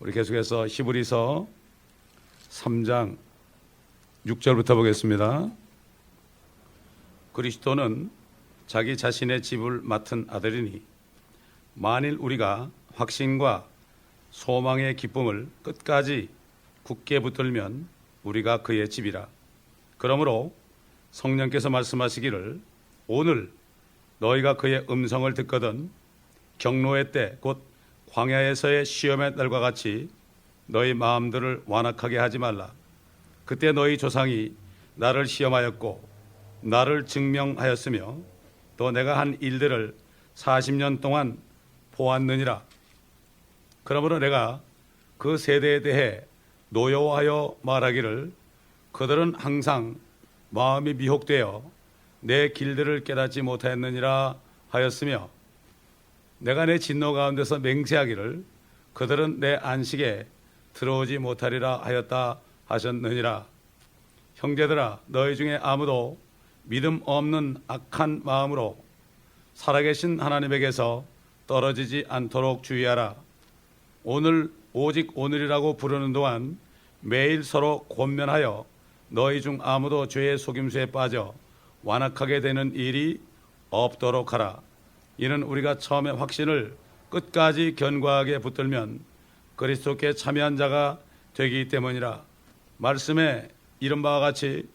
우리 계속해서 히브리서 3장 6절부터 보겠습니다. 그리스도는 자기 자신의 집을 맡은 아들이니 만일 우리가 확신과 소망의 기쁨을 끝까지 굳게 붙들면 우리가 그의 집이라. 그러므로 성령께서 말씀하시기를 오늘 너희가 그의 음성을 듣거든 경노의 때 곧 광야에서의 시험의 날과 같이 너희 마음들을 완악하게 하지 말라. 그때 너희 조상이 나를 시험하였고 나를 증명하였으며 또 내가 한 일들을 40년 동안 보았느니라. 그러므로 내가 그 세대에 대해 노여워하여 말하기를 그들은 항상 마음이 미혹되어 내 길들을 깨닫지 못하였느니라 하였으며 내가 내 진노 가운데서 맹세하기를 그들은 내 안식에 들어오지 못하리라 하였다 하셨느니라. 형제들아, 너희 중에 아무도 믿음 없는 악한 마음으로 살아계신 하나님에게서 떨어지지 않도록 주의하라. 오늘 오직 오늘이라고 부르는 동안 매일 서로 권면하여 너희 중 아무도 죄의 속임수에 빠져 완악하게 되는 일이 없도록 하라. 이는 우리가 처음에 확신을 끝까지 견고하게 붙들면 그리스도께 참여한 자가 되기 때문이라. 말씀에 이른 바와 같이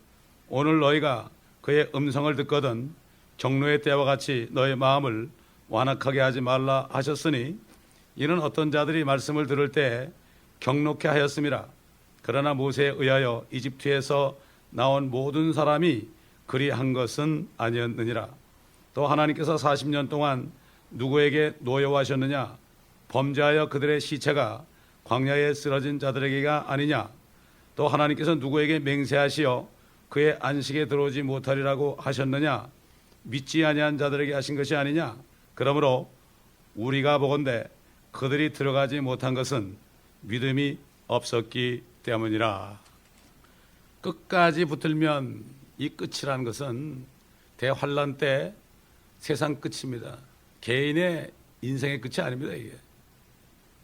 오늘 너희가 그의 음성을 듣거든 경노의 때와 같이 너희 마음을 완악하게 하지 말라 하셨으니 이는 어떤 자들이 말씀을 들을 때 경노케 하였음이라. 그러나 모세에 의하여 이집트에서 나온 모든 사람이 그리한 것은 아니었느니라. 또 하나님께서 40년 동안 누구에게 노여워하셨느냐? 범죄하여 그들의 시체가 광야에 쓰러진 자들에게가 아니냐? 또 하나님께서 누구에게 맹세하시어 그의 안식에 들어오지 못하리라고 하셨느냐? 믿지 아니한 자들에게 하신 것이 아니냐? 그러므로 우리가 보건대 그들이 들어가지 못한 것은 믿음이 없었기 때문이라. 끝까지 붙들면 이 끝이라는 것은 대환란 때 세상 끝입니다. 개인의 인생의 끝이 아닙니다. 이게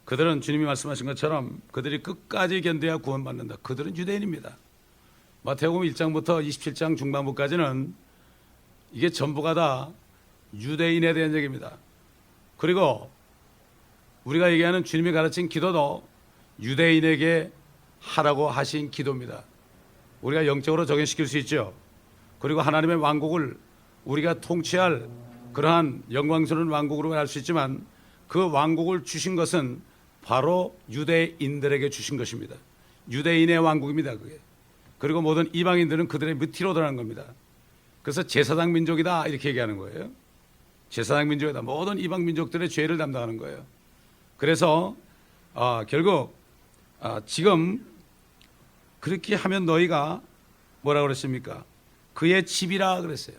그들은 주님이 말씀하신 것처럼 그들이 끝까지 견뎌야 구원받는다. 그들은 유대인입니다. 마태복음 1장부터 27장 중반부까지는 이게 전부가 다 유대인에 대한 얘기입니다. 그리고 우리가 얘기하는 주님이 가르친 기도도 유대인에게 하라고 하신 기도입니다. 우리가 영적으로 적용시킬 수 있죠. 그리고 하나님의 왕국을 우리가 통치할 그러한 영광스러운 왕국으로 할 수 있지만 그 왕국을 주신 것은 바로 유대인들에게 주신 것입니다. 유대인의 왕국입니다. 그게. 그리고 모든 이방인들은 그들의 밑으로 들어가는 겁니다. 그래서 제사장 민족이다 이렇게 얘기하는 거예요. 제사장 민족이다. 모든 이방 민족들의 죄를 담당하는 거예요. 그래서 결국 지금 그렇게 하면 너희가 뭐라고 그랬습니까? 그의 집이라 그랬어요.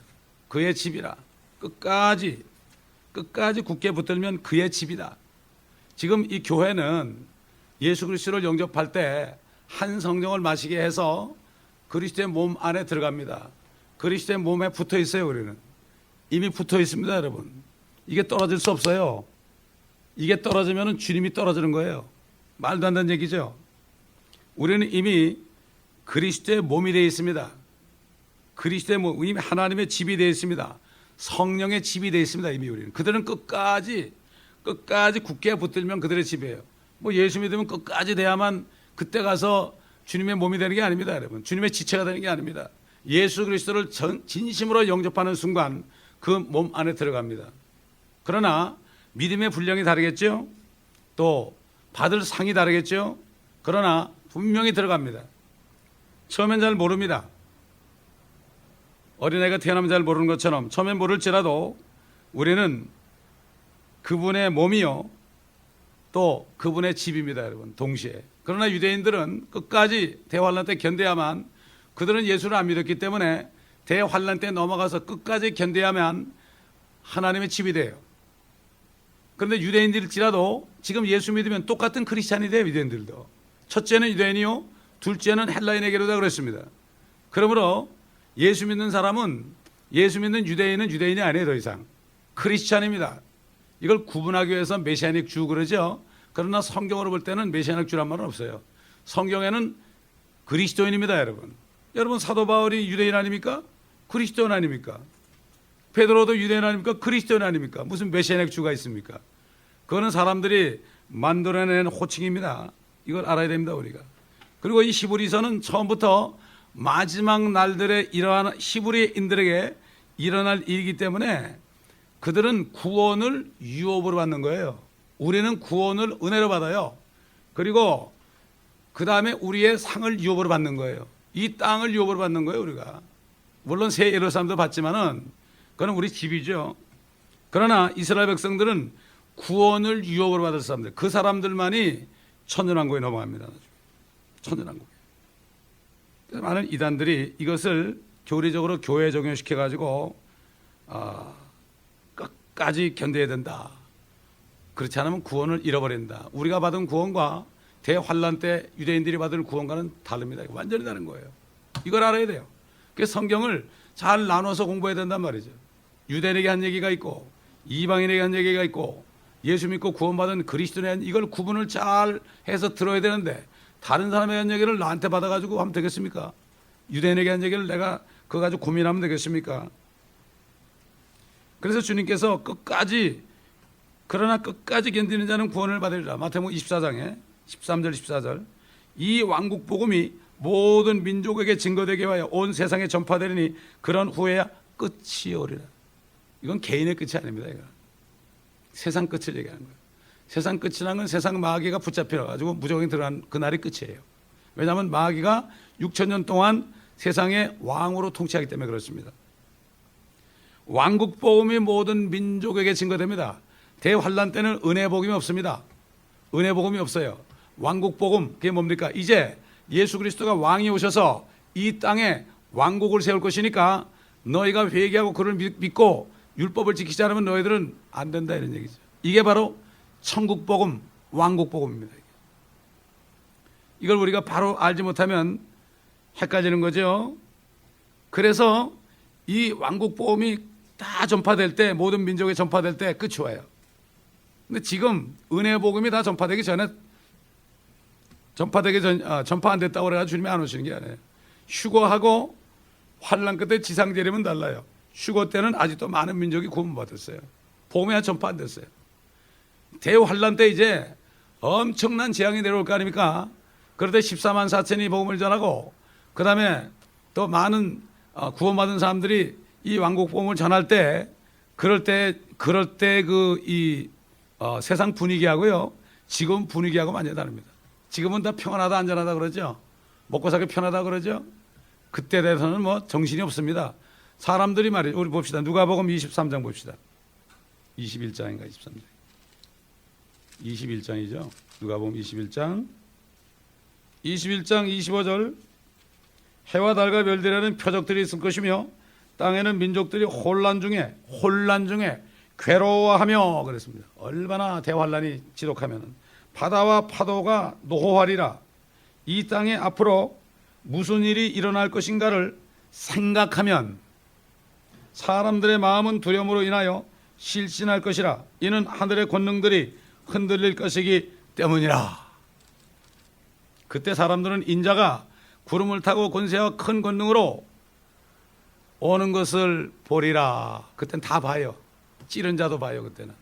그의 집이라. 끝까지 굳게 붙들면 그의 집이다. 지금 이 교회는 예수 그리스도를 영접할 때 한 성령을 마시게 해서 그리스도의 몸 안에 들어갑니다. 그리스도의 몸에 붙어 있어요. 우리는 이미 붙어 있습니다. 여러분, 이게 떨어질 수 없어요. 이게 떨어지면 주님이 떨어지는 거예요. 말도 안 되는 얘기죠. 우리는 이미 그리스도의 몸이 되어 있습니다. 그리스도의 몸, 이미 하나님의 집이 되어 있습니다. 성령의 집이 되어 있습니다. 이미 우리는. 그들은 끝까지 굳게 붙들면 그들의 집이에요. 뭐 예수 믿으면 끝까지 돼야만 그때 가서 주님의 몸이 되는 게 아닙니다. 여러분, 주님의 지체가 되는 게 아닙니다. 예수 그리스도를 진심으로 영접하는 순간 그 몸 안에 들어갑니다. 그러나 믿음의 분량이 다르겠죠. 또 받을 상이 다르겠죠. 그러나 분명히 들어갑니다. 처음엔 잘 모릅니다. 어린아이가 태어나면 잘 모르는 것처럼 처음엔 모를지라도 우리는 그분의 몸이요 또 그분의 집입니다. 여러분, 동시에. 그러나 유대인들은 끝까지 대환란 때 견뎌야만, 그들은 예수를 안 믿었기 때문에 대환란 때 넘어가서 끝까지 견뎌야만 하나님의 집이 돼요. 그런데 유대인들일지라도 지금 예수 믿으면 똑같은 크리스찬이 돼요. 유대인들도. 첫째는 유대인이요, 둘째는 헬라인에게로 다 그랬습니다. 그러므로 예수 믿는 사람은, 예수 믿는 유대인은 유대인이 아니에요. 더 이상 크리스찬입니다. 이걸 구분하기 위해서 메시아닉 주 그러죠. 그러나 성경으로 볼 때는 메시아닉 주란 말은 없어요. 성경에는 그리스도인입니다, 여러분. 여러분 사도 바울이 유대인 아닙니까? 그리스도인 아닙니까? 베드로도 유대인 아닙니까? 그리스도인 아닙니까? 무슨 메시아닉 주가 있습니까? 그거는 사람들이 만들어낸 호칭입니다. 이걸 알아야 됩니다, 우리가. 그리고 이 히브리서는 처음부터 마지막 날들에 이러한 히브리인들에게 일어날 일이기 때문에 그들은 구원을 유업으로 받는 거예요. 우리는 구원을 은혜로 받아요. 그리고 그 다음에 우리의 상을 유업으로 받는 거예요. 이 땅을 유업으로 받는 거예요, 우리가. 물론 새 예루살렘도 받지만은 그건 우리 집이죠. 그러나 이스라엘 백성들은 구원을 유업으로 받을 사람들, 그 사람들만이 천년왕국에 넘어갑니다. 천년왕국에. 그래서 많은 이단들이 이것을 교리적으로 교회에 적용시켜 가지고 끝까지 견뎌야 된다. 그렇지 않으면 구원을 잃어버린다. 우리가 받은 구원과 대환란 때 유대인들이 받을 구원과는 다릅니다. 완전히 다른 거예요. 이걸 알아야 돼요. 그래서 성경을 잘 나눠서 공부해야 된단 말이죠. 유대인에게 한 얘기가 있고 이방인에게 한 얘기가 있고 예수 믿고 구원받은 그리스도인에 한 이걸 구분을 잘 해서 들어야 되는데 다른 사람에게 한 얘기를 나한테 받아가지고 하면 되겠습니까? 유대인에게 한 얘기를 내가 그거 가지고 고민하면 되겠습니까? 그래서 주님께서 그러나 끝까지 견디는 자는 구원을 받으리라. 마태복음 24장에 13절 14절 이 왕국 복음이 모든 민족에게 증거되게 하여 온 세상에 전파되리니 그런 후에야 끝이 오리라. 이건 개인의 끝이 아닙니다. 이거. 세상 끝을 얘기하는 거예요. 세상 끝이라는 건 세상 마귀가 붙잡혀가지고 무조건 들어간 그날이 끝이에요. 왜냐하면 마귀가 6,000년 동안 세상의 왕으로 통치하기 때문에 그렇습니다. 왕국 복음이 모든 민족에게 증거됩니다. 대환란 때는 은혜 복음이 없습니다. 은혜 복음이 없어요. 왕국 복음 그게 뭡니까? 이제 예수 그리스도가 왕이 오셔서 이 땅에 왕국을 세울 것이니까 너희가 회개하고 그를 믿고 율법을 지키지 않으면 너희들은 안 된다 이런 얘기죠. 이게 바로 천국 복음, 왕국 복음입니다. 이걸 우리가 바로 알지 못하면 헷갈리는 거죠. 그래서 이 왕국 복음이 다 전파될 때 모든 민족에 전파될 때 끝이 와요. 근데 지금 은혜 복음이 다 전파되기 전에 전파 안 됐다고 그래가지고 주님이 안 오시는 게 아니에요. 휴거하고 환란 끝에 지상 재림은 달라요. 휴거 때는 아직도 많은 민족이 구원받았어요. 복음이 아직 전파 안 됐어요. 대환란 때 이제 엄청난 재앙이 내려올 거 아닙니까? 그럴 때 14만 4천이 복음을 전하고 그 다음에 또 많은 구원받은 사람들이 이 왕국 복음을 전할 때 그럴 때 세상 분위기하고요 지금 분위기하고 완전히 다릅니다. 지금은 다 평안하다 안전하다 그러죠. 먹고 살기 편하다 그러죠. 그때 대해서는 뭐 정신이 없습니다. 사람들이 말이죠. 우리 봅시다. 누가복음 23장 봅시다. 21장인가 23장. 21장이죠. 누가복음 21장 25절 해와 달과 별들에는 표적들이 있을 것이며 땅에는 민족들이 혼란 중에 괴로워하며 그랬습니다. 얼마나 대환란이 지독하면 바다와 파도가 노호하리라. 이 땅에 앞으로 무슨 일이 일어날 것인가를 생각하면 사람들의 마음은 두려움으로 인하여 실신할 것이라. 이는 하늘의 권능들이 흔들릴 것이기 때문이라. 그때 사람들은 인자가 구름을 타고 권세와 큰 권능으로 오는 것을 보리라. 그때는 다 봐요. 찌른 자도 봐요. 그때는.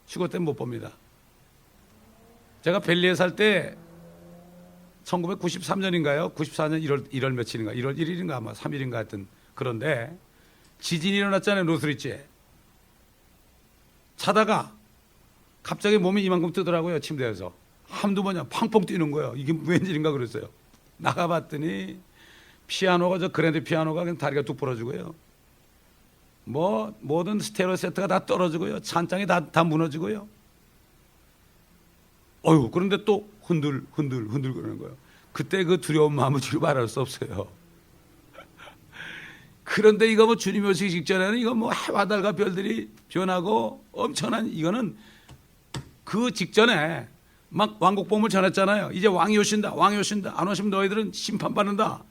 휴거 때는 못 봅니다. 제가 벨리에 살 때 1993년인가요? 94년 1월 며칠인가? 1월 1일인가 아마 3일인가 하여튼 그런데 지진이 일어났잖아요. 노스리치에. 자다가 갑자기 몸이 이만큼 뜨더라고요. 침대에서. 한두 번이야 팡펑 뛰는 거예요. 이게 웬일인가 그랬어요. 나가봤더니 피아노가 저 그랜드 피아노가 그냥 다리가 뚝 부러지고요. 뭐 모든 스테레오 세트가 다 떨어지고요. 찬장이 다 무너지고요. 그런데 또 흔들 그러는 거예요. 그때 그 두려운 마음을 주로 말할 수 없어요. 그런데 이거 뭐 주님 오시기 직전에는 이거 뭐 해와 달과 별들이 변하고 엄청난 이거는 그 직전에 막 왕국 복음을 전했잖아요. 이제 왕이 오신다. 안 오시면 너희들은 심판받는다.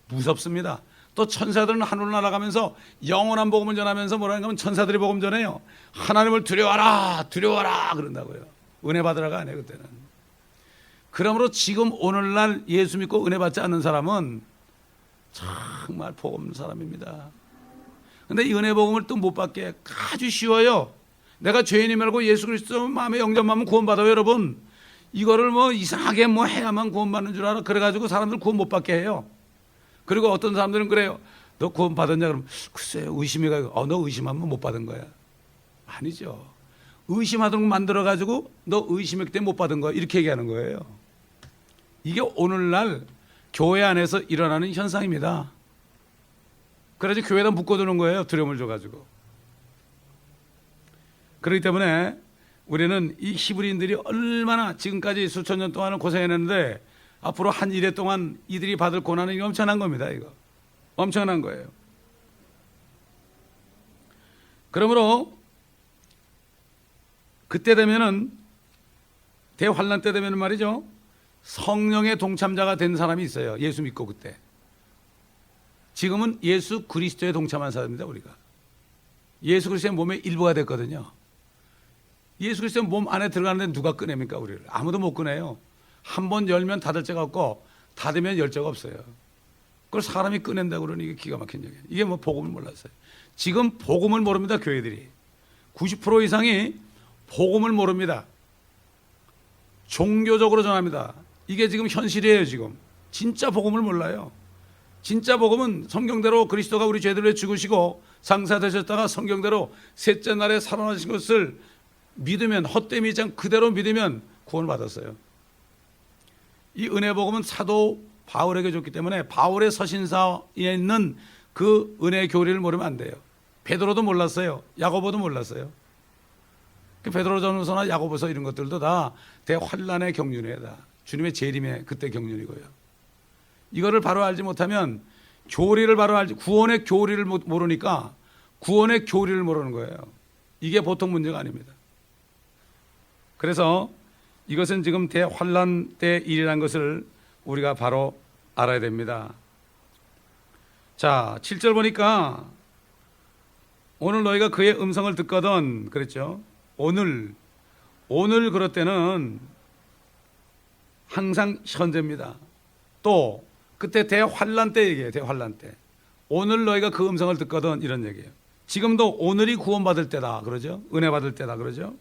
무섭습니다. 또 천사들은 하늘로 날아가면서 영원한 복음을 전하면서 뭐라는 건 천사들이 복음 전해요. 하나님을 두려워하라 그런다고요. 은혜 받으라가 아니에요 그때는. 그러므로 지금 오늘날 예수 믿고 은혜 받지 않는 사람은 정말 복 없는 사람입니다. 근데 이 은혜 복음을 또 못 받게 아주 쉬워요. 내가 죄인이 말고 예수 그리스도 마음에 영접하면 구원받아요 여러분. 이거를 뭐 이상하게 뭐 해야만 구원받는 줄 알아. 그래가지고 사람들 구원 못 받게 해요. 그리고 어떤 사람들은 그래요. 너 구원 받았냐 그러면 글쎄요 의심이 가고 너 의심하면 못 받은 거야. 아니죠. 의심하도록 만들어가지고 너 의심했기 때문에 못 받은 거야 이렇게 얘기하는 거예요. 이게 오늘날 교회 안에서 일어나는 현상입니다. 그래서 교회에다 묶어두는 거예요. 두려움을 줘가지고. 그렇기 때문에 우리는 이 히브리인들이 얼마나 지금까지 수천 년 동안을 고생했는데 앞으로 한 이래 동안 이들이 받을 고난은 엄청난 겁니다. 이거 엄청난 거예요. 그러므로 그때 되면은 대환란 때 되면은 말이죠. 성령의 동참자가 된 사람이 있어요. 예수 믿고 그때. 지금은 예수 그리스도에 동참한 사람입니다. 우리가. 예수 그리스도의 몸의 일부가 됐거든요. 예수 그리스도의 몸 안에 들어가는데 누가 꺼냅니까 우리를? 아무도 못 꺼내요. 한 번 열면 닫을 데가 없고 닫으면 열 데가 없어요. 그걸 사람이 꺼낸다고 그러니 이게 기가 막힌 얘기예요. 이게 뭐 복음을 몰랐어요. 지금 복음을 모릅니다. 교회들이. 90% 이상이 복음을 모릅니다. 종교적으로 전합니다. 이게 지금 현실이에요. 지금 진짜 복음을 몰라요. 진짜 복음은 성경대로 그리스도가 우리 죄들을 위해 죽으시고 상사되셨다가 성경대로 셋째 날에 살아나신 것을 믿으면, 헛되이 믿지 않고 그대로 믿으면 구원을 받았어요. 이 은혜 복음은 사도 바울에게 줬기 때문에 바울의 서신서에 있는 그 은혜 교리를 모르면 안 돼요. 베드로도 몰랐어요. 야고보도 몰랐어요. 베드로전서나 야고보서 이런 것들도 다 대환란의 경륜이에요. 다 주님의 재림의 그때 경륜이고요. 이거를 바로 알지 못하면 교리를 바로 알지, 구원의 교리를 모르니까 구원의 교리를 모르는 거예요. 이게 보통 문제가 아닙니다. 그래서 이것은 지금 대환란 때 일이라는 것을 우리가 바로 알아야 됩니다. 자, 7절 보니까 오늘 너희가 그의 음성을 듣거든 그랬죠. 오늘 그럴 때는 항상 현재입니다. 또 그때 대환란 때 얘기해요. 대환란 때. 오늘 너희가 그 음성을 듣거든 이런 얘기예요. 지금도 오늘이 구원받을 때다 그러죠. 은혜 받을 때다 그러죠.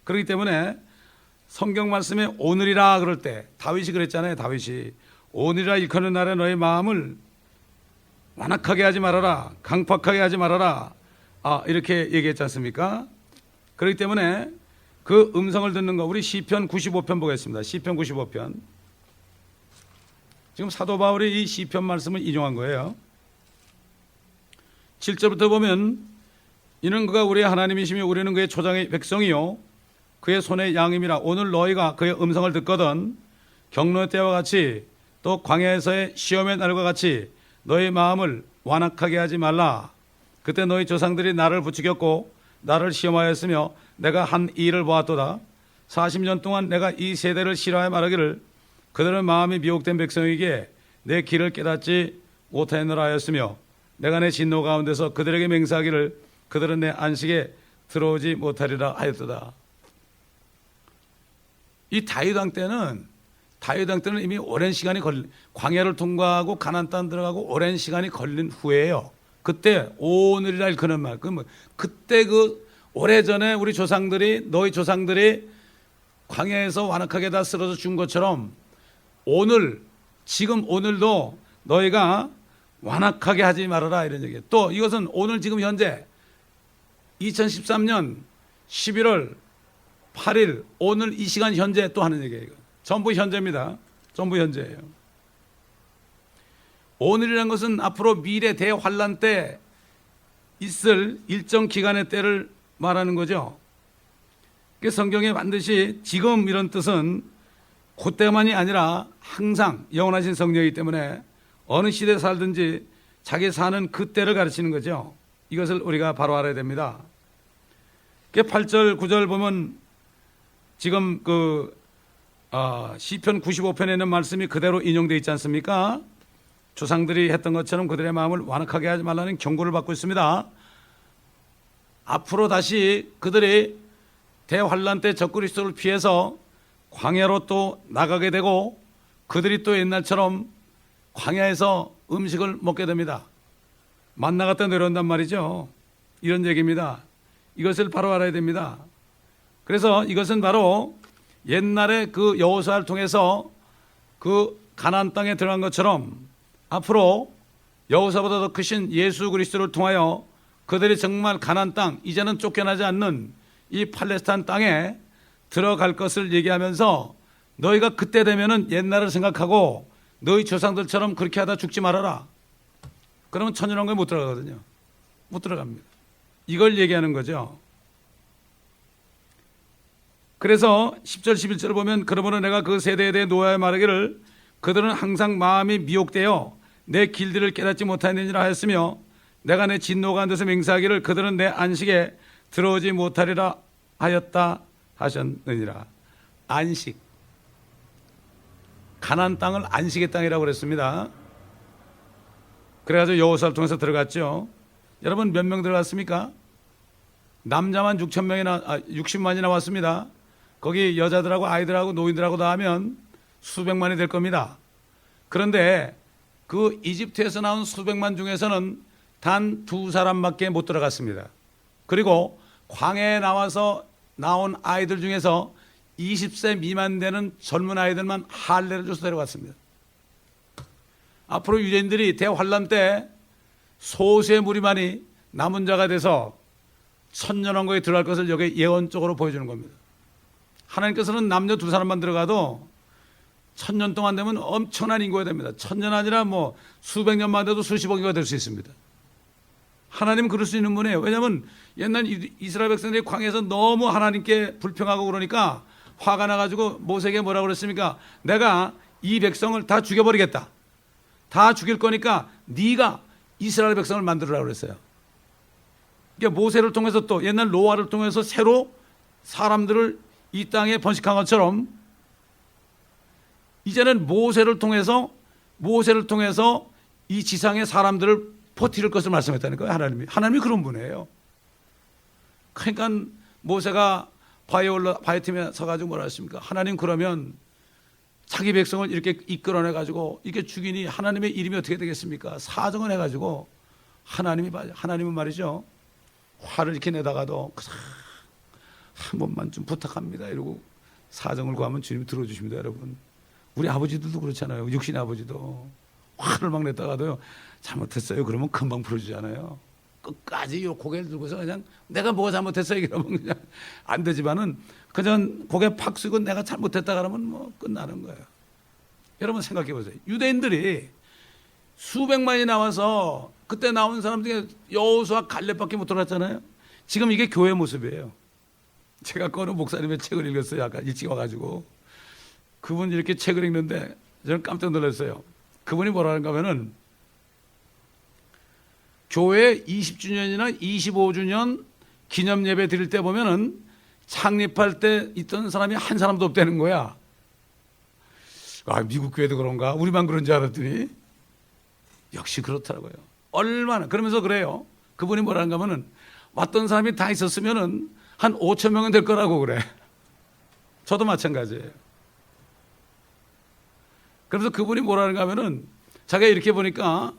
그렇기 때문에 성경 말씀에 오늘이라 그럴 때 다윗이 그랬잖아요. 다윗이 오늘이라 일컫는 날에 너의 마음을 완악하게 하지 말아라. 강팍하게 하지 말아라. 이렇게 얘기했지 않습니까? 그렇기 때문에 그 음성을 듣는 거 우리 시편 95편 보겠습니다. 시편 95편. 지금 사도 바울이 이 시편 말씀을 인용한 거예요. 7절부터 보면 이는 그가 우리의 하나님이시며 우리는 그의 초장의 백성이요 그의 손의 양임이라. 오늘 너희가 그의 음성을 듣거든 경노의 때와 같이 또 광야에서의 시험의 날과 같이 너희 마음을 완악하게 하지 말라. 그때 너희 조상들이 나를 부추겼고 나를 시험하였으며 내가 한 일을 보았도다. 40년 동안 내가 이 세대를 싫어하여 말하기를 그들은 마음이 미혹된 백성에게 내 길을 깨닫지 못하였노라 하였으며 내가 내 진노 가운데서 그들에게 맹세하기를 그들은 내 안식에 들어오지 못하리라 하였도다. 이 다윗 왕 때는 이미 오랜 시간이 광야를 통과하고 가나안 땅 들어가고 오랜 시간이 걸린 후에요. 그때 오늘이라 일컫는 말. 그때 그 오래전에 우리 조상들이 너희 조상들이 광야에서 완악하게 다 쓰러져 준 것처럼 오늘 지금 오늘도 너희가 완악하게 하지 말아라 이런 얘기예요. 또 이것은 오늘 지금 현재 2013년 11월 8일 오늘 이 시간 현재 또 하는 얘기예요. 전부 현재입니다. 전부 현재예요. 오늘이라는 것은 앞으로 미래 대환란 때 있을 일정 기간의 때를 말하는 거죠. 성경에 반드시 지금 이런 뜻은 그때만이 아니라 항상 영원하신 성령이기 때문에 어느 시대에 살든지 자기 사는 그때를 가르치는 거죠. 이것을 우리가 바로 알아야 됩니다. 8절 9절 보면 지금 시편 95편에 있는 말씀이 그대로 인용되어 있지 않습니까? 조상들이 했던 것처럼 그들의 마음을 완악하게 하지 말라는 경고를 받고 있습니다. 앞으로 다시 그들이 대환란 때 적그리스도를 피해서 광야로 또 나가게 되고 그들이 또 옛날처럼 광야에서 음식을 먹게 됩니다. 만나 갖다 내려온단 말이죠. 이런 얘기입니다. 이것을 바로 알아야 됩니다. 그래서 이것은 바로 옛날에 그 여호수아를 통해서 그 가나안 땅에 들어간 것처럼 앞으로 여호수아보다 더 크신 예수 그리스도를 통하여 그들이 정말 가나안 땅, 이제는 쫓겨나지 않는 이 팔레스타인 땅에 들어갈 것을 얘기하면서 너희가 그때 되면은 옛날을 생각하고 너희 조상들처럼 그렇게 하다 죽지 말아라. 그러면 천년왕국에 못 들어가거든요. 못 들어갑니다. 이걸 얘기하는 거죠. 그래서 10절 11절을 보면 그러므로 내가 그 세대에 대해 노아에 말하기를 그들은 항상 마음이 미혹되어 내 길들을 깨닫지 못하느니라 하였으며 내가 내 진노가 안 돼서 맹세하기를 그들은 내 안식에 들어오지 못하리라 하였다 하셨느니라. 안식, 가나안 땅을 안식의 땅이라고 그랬습니다. 그래가지고 여호수아를 통해서 들어갔죠. 여러분 몇 명 들어갔습니까? 남자만 60만이 나왔습니다. 거기 여자들하고 아이들하고 노인들하고 다 하면 수백만이 될 겁니다. 그런데 그 이집트에서 나온 수백만 중에서는 단 2사람밖에 못 들어갔습니다. 그리고 광야에 나와서 나온 아이들 중에서 20세 미만 되는 젊은 아이들만 할례를 줘서 데려갔습니다. 앞으로 유대인들이 대환란 때 소수의 무리만이 남은 자가 돼서 천년왕국에 들어갈 것을 여기 예언적으로 보여주는 겁니다. 하나님께서는 남녀 2사람만 들어가도 1000년 동안 되면 엄청난 인구가 됩니다. 1000년 아니라 뭐 수백 년만 돼도 수십억 인구가 될 수 있습니다. 하나님은 그럴 수 있는 분이에요. 왜냐하면 옛날 이스라엘 백성들이 광야에서 너무 하나님께 불평하고 그러니까 화가 나가지고 모세에게 뭐라고 그랬습니까? 내가 이 백성을 다 죽여버리겠다. 다 죽일 거니까 네가 이스라엘 백성을 만들으라고 그랬어요. 그러니까 모세를 통해서 또 옛날 노아를 통해서 새로 사람들을 이 땅에 번식한 것처럼 이제는 모세를 통해서 이 지상의 사람들을 버티를 것을 말씀했다는 거예요. 하나님이 그런 분이에요. 그러니까 모세가 바위 틈에 서가지고 뭐라 했습니까? 하나님 그러면 자기 백성을 이렇게 이끌어내가지고 이렇게 죽이니 하나님의 이름이 어떻게 되겠습니까? 사정을 해가지고 하나님은 말이죠. 화를 이렇게 내다가도 한 번만 좀 부탁합니다. 이러고 사정을 구하면 주님이 들어주십니다, 여러분. 우리 아버지들도 그렇잖아요. 육신 아버지도 화를 막 냈다가도요. 잘못했어요. 그러면 금방 풀어주잖아요. 끝까지 요 고개를 들고서 그냥 내가 뭐가 잘못했어요. 그러면 그냥 안 되지만은 그냥 고개 팍 숙이고 내가 잘못했다 그러면 뭐 끝나는 거예요. 여러분 생각해 보세요. 유대인들이 수백만이 나와서 그때 나온 사람 중에 여호수아 갈렙밖에 못 들어갔잖아요. 지금 이게 교회 모습이에요. 제가 어느 목사님의 책을 읽었어요. 아까 일찍 와가지고 그분이 이렇게 책을 읽는데 저는 깜짝 놀랐어요. 그분이 뭐라는가 하면은 교회 20주년이나 25주년 기념 예배 드릴 때 보면은 창립할 때 있던 사람이 한 사람도 없다는 거야. 아, 미국 교회도 그런가? 우리만 그런 줄 알았더니 역시 그렇더라고요. 얼마나 그러면서 그래요. 그분이 뭐라는가 하면은 왔던 사람이 다 있었으면은 한 5천 명은 될 거라고 그래. 저도 마찬가지예요. 그래서 그분이 뭐라는가 하면은 자기가 이렇게 보니까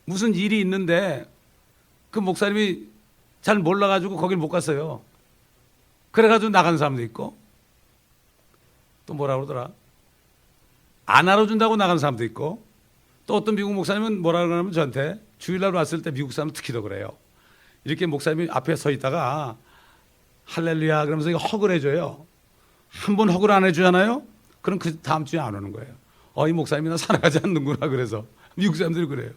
무슨 일이 있는데 그 목사님이 잘 몰라가지고 거길 못 갔어요. 그래가지고 나간 사람도 있고 또 뭐라 그러더라. 안 알아준다고 나간 사람도 있고 또 어떤 미국 목사님은 뭐라 그러냐면 저한테 주일날 왔을 때 미국 사람은 특히 더 그래요. 이렇게 목사님이 앞에 서 있다가 할렐루야 그러면서 허그를 해줘요. 한 번 허그를 안 해주잖아요. 그럼 그 다음 주에 안 오는 거예요. 이 목사님이 나 살아가지 않는구나. 그래서 미국 사람들이 그래요.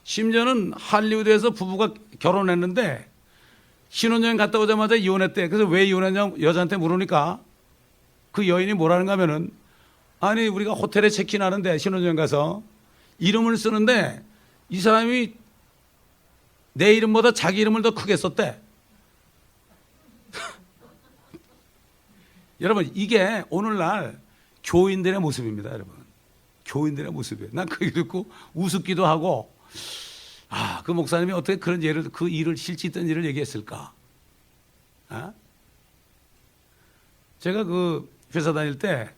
심지어는 할리우드에서 부부가 결혼했는데 신혼여행 갔다 오자마자 이혼했대. 그래서 왜 이혼했냐고 여자한테 물으니까 그 여인이 뭐라는가 하면은 아니 우리가 호텔에 체크인하는데 신혼여행 가서 이름을 쓰는데 이 사람이 내 이름보다 자기 이름을 더 크게 썼대. 여러분 이게 오늘날 교인들의 모습입니다. 여러분 교인들의 모습이에요. 난 그 얘기 듣고 우습기도 하고 그 목사님이 어떻게 그런 그 일을 실지 있던 일을 얘기했을까. 어? 제가 그 회사 다닐 때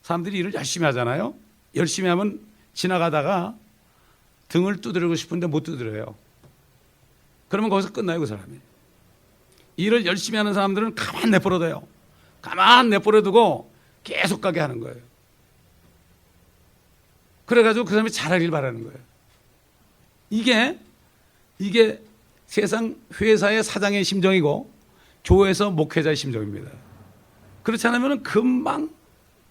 사람들이 일을 열심히 하잖아요. 열심히 하면 지나가다가 등을 두드리고 싶은데 못 두드려요. 그러면 거기서 끝나요, 그 사람이. 일을 열심히 하는 사람들은 가만 내버려둬요. 가만 내버려두고 계속 가게 하는 거예요. 그래가지고 그 사람이 잘하길 바라는 거예요. 이게 세상 회사의 사장의 심정이고 교회에서 목회자의 심정입니다. 그렇지 않으면 금방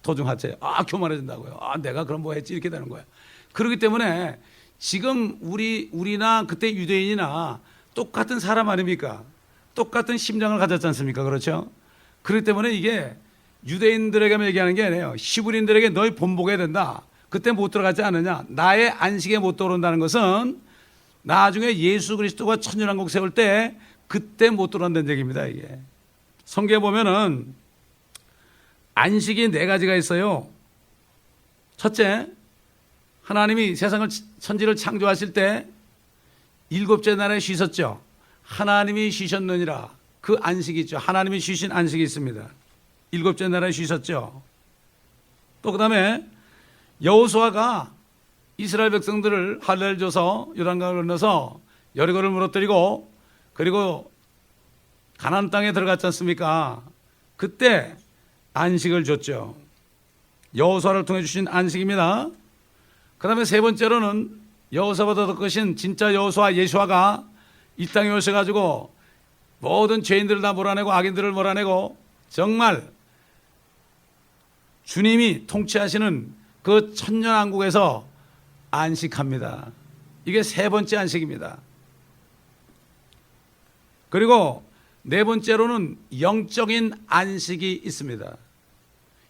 도중하체요. 교만해진다고요. 내가 그럼 뭐 했지 이렇게 되는 거예요. 그렇기 때문에 지금 우리나 그때 유대인이나 똑같은 사람 아닙니까? 똑같은 심장을 가졌지 않습니까? 그렇죠? 그렇기 때문에 이게 유대인들에게만 얘기하는 게 아니에요. 히브리인들에게 너희 본보게 된다. 그때 못 들어가지 않느냐. 나의 안식에 못 들어온다는 것은 나중에 예수 그리스도가 천년왕국 세울 때 그때 못 들어온다는 얘기입니다. 이게 성경에 보면은 안식이 4가지가 있어요. 첫째, 하나님이 세상을 천지를 창조하실 때 7째 날에 쉬셨죠. 하나님이 쉬셨느니라. 그 안식이 있죠. 하나님이 쉬신 안식이 있습니다. 7째 날에 쉬셨죠. 또 그 다음에 여호수아가 이스라엘 백성들을 할례를 줘서 요단강을 건너서 여리고를 무너뜨리고 그리고 가나안 땅에 들어갔지 않습니까? 그때 안식을 줬죠. 여호수아를 통해 주신 안식입니다. 그 다음에 3번째로는 여호수아보다 더 크신 진짜 여호수아 예수아가 이 땅에 오셔가지고 모든 죄인들을 다 몰아내고 악인들을 몰아내고 정말 주님이 통치하시는 그 천년왕국에서 안식합니다. 이게 3번째 안식입니다. 그리고 4번째로는 영적인 안식이 있습니다.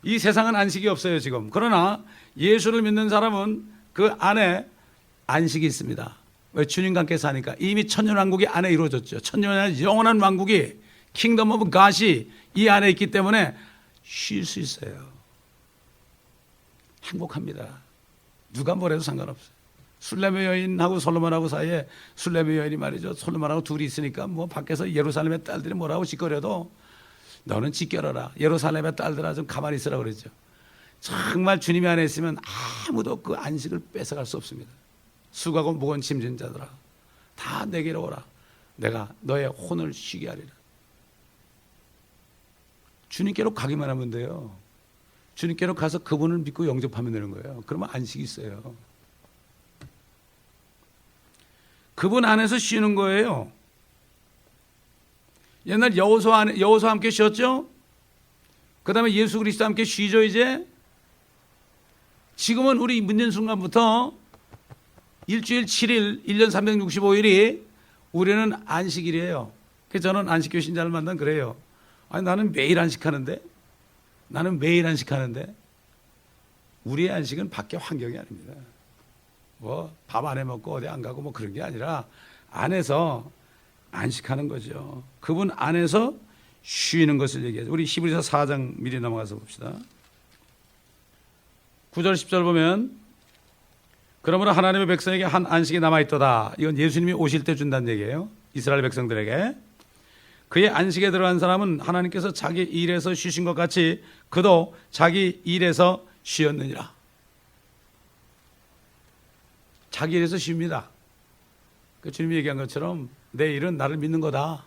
이 세상은 안식이 없어요 지금. 그러나 예수를 믿는 사람은 그 안에 안식이 있습니다. 왜? 주님과 함께 사니까. 이미 천년왕국이 안에 이루어졌죠. 천년의 영원한 왕국이 킹덤 오브 갓이 이 안에 있기 때문에 쉴 수 있어요. 행복합니다. 누가 뭐래도 상관없어요. 술레메 여인하고 솔로몬하고 사이에 술레메 여인이 말이죠. 솔로몬하고 둘이 있으니까 뭐 밖에서 예루살렘의 딸들이 뭐라고 짓거려도 너는 지켜라. 예루살렘의 딸들아 좀 가만히 있으라 그랬죠. 정말 주님이 안에 있으면 아무도 그 안식을 뺏어갈 수 없습니다. 수고하고 무거운 짐진 자들아 다 내게로 오라. 내가 너의 혼을 쉬게 하리라. 주님께로 가기만 하면 돼요. 주님께로 가서 그분을 믿고 영접하면 되는 거예요. 그러면 안식이 있어요. 그분 안에서 쉬는 거예요. 옛날 여호수아 함께 쉬었죠? 그 다음에 예수 그리스도 함께 쉬죠 이제? 지금은 우리 문전 순간부터 일주일 7일, 1년 365일이 우리는 안식일이에요. 그래서 저는 안식교 신자를 만나면 그래요. 나는 매일 안식하는데? 나는 매일 안식하는데? 우리의 안식은 밖의 환경이 아닙니다. 뭐 밥 안 해 먹고 어디 안 가고 뭐 그런 게 아니라 안에서 안식하는 거죠. 그분 안에서 쉬는 것을 얘기하죠. 우리 히브리서 4장 미리 넘어가서 봅시다. 9절 10절 보면 그러므로 하나님의 백성에게 한 안식이 남아있도다. 이건 예수님이 오실 때 준다는 얘기예요. 이스라엘 백성들에게. 그의 안식에 들어간 사람은 하나님께서 자기 일에서 쉬신 것 같이 그도 자기 일에서 쉬었느니라. 자기 일에서 쉽니다. 그 주님이 얘기한 것처럼 내 일은 나를 믿는 거다.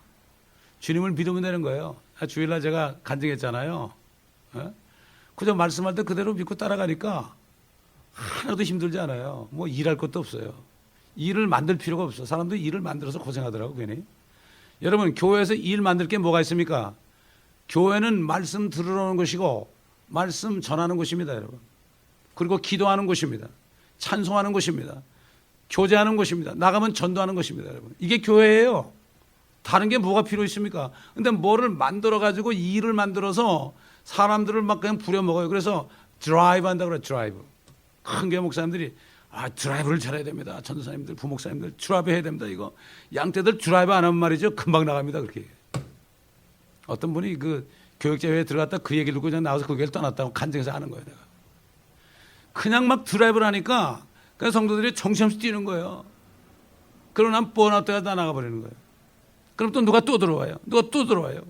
주님을 믿으면 되는 거예요. 주일날 제가 간증했잖아요. 그저 말씀할 때 그대로 믿고 따라가니까 하나도 힘들지 않아요. 뭐 일할 것도 없어요. 일을 만들 필요가 없어. 사람들이 일을 만들어서 고생하더라고 괜히. 여러분 교회에서 일 만들 게 뭐가 있습니까? 교회는 말씀 들으러 오는 곳이고 말씀 전하는 곳입니다 여러분. 그리고 기도하는 곳입니다. 찬송하는 곳입니다. 교제하는 곳입니다. 나가면 전도하는 곳입니다 여러분. 이게 교회예요. 다른 게 뭐가 필요 있습니까? 근데 뭐를 만들어 가지고 일을 만들어서 사람들을 막 그냥 부려먹어요. 그래서 드라이브 한다고 그래요. 드라이브. 큰 교회 목사님들이 드라이브를 잘해야 됩니다. 전도사님들, 부목사님들 드라이브 해야 됩니다. 이거 양떼들 드라이브 안 하면 말이죠. 금방 나갑니다. 그렇게. 어떤 분이 그 교육자회에 들어갔다 그 얘기를 듣고 그냥 나와서 그 교회를 떠났다고 간증해서 하는 거예요. 내가. 그냥 막 드라이브를 하니까 그 성도들이 정신없이 뛰는 거예요. 그러고 나면 번아웃 때가 다 나가버리는 거예요. 그럼 또 누가 또 들어와요. 누가 또 들어와요.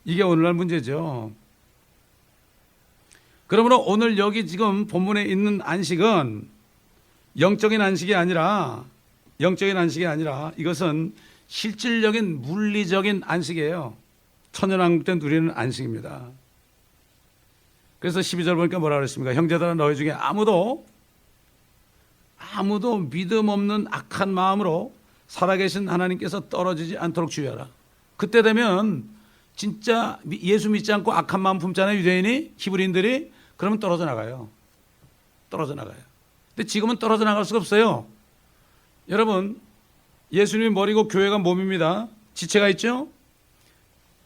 이게 오늘날 문제죠. 그러므로 오늘 여기 지금 본문에 있는 안식은 영적인 안식이 아니라 이것은 실질적인 물리적인 안식이에요. 천연왕국 때 누리는 안식입니다. 그래서 12절 보니까 뭐라 그랬습니까? 형제들아 너희 중에 아무도 믿음 없는 악한 마음으로 살아계신 하나님께서 떨어지지 않도록 주의하라. 그때 되면 진짜 예수 믿지 않고 악한 마음 품잖아요. 유대인이, 히브리인들이. 그러면 떨어져 나가요. 근데 지금은 떨어져 나갈 수가 없어요. 여러분, 예수님이 머리고 교회가 몸입니다. 지체가 있죠?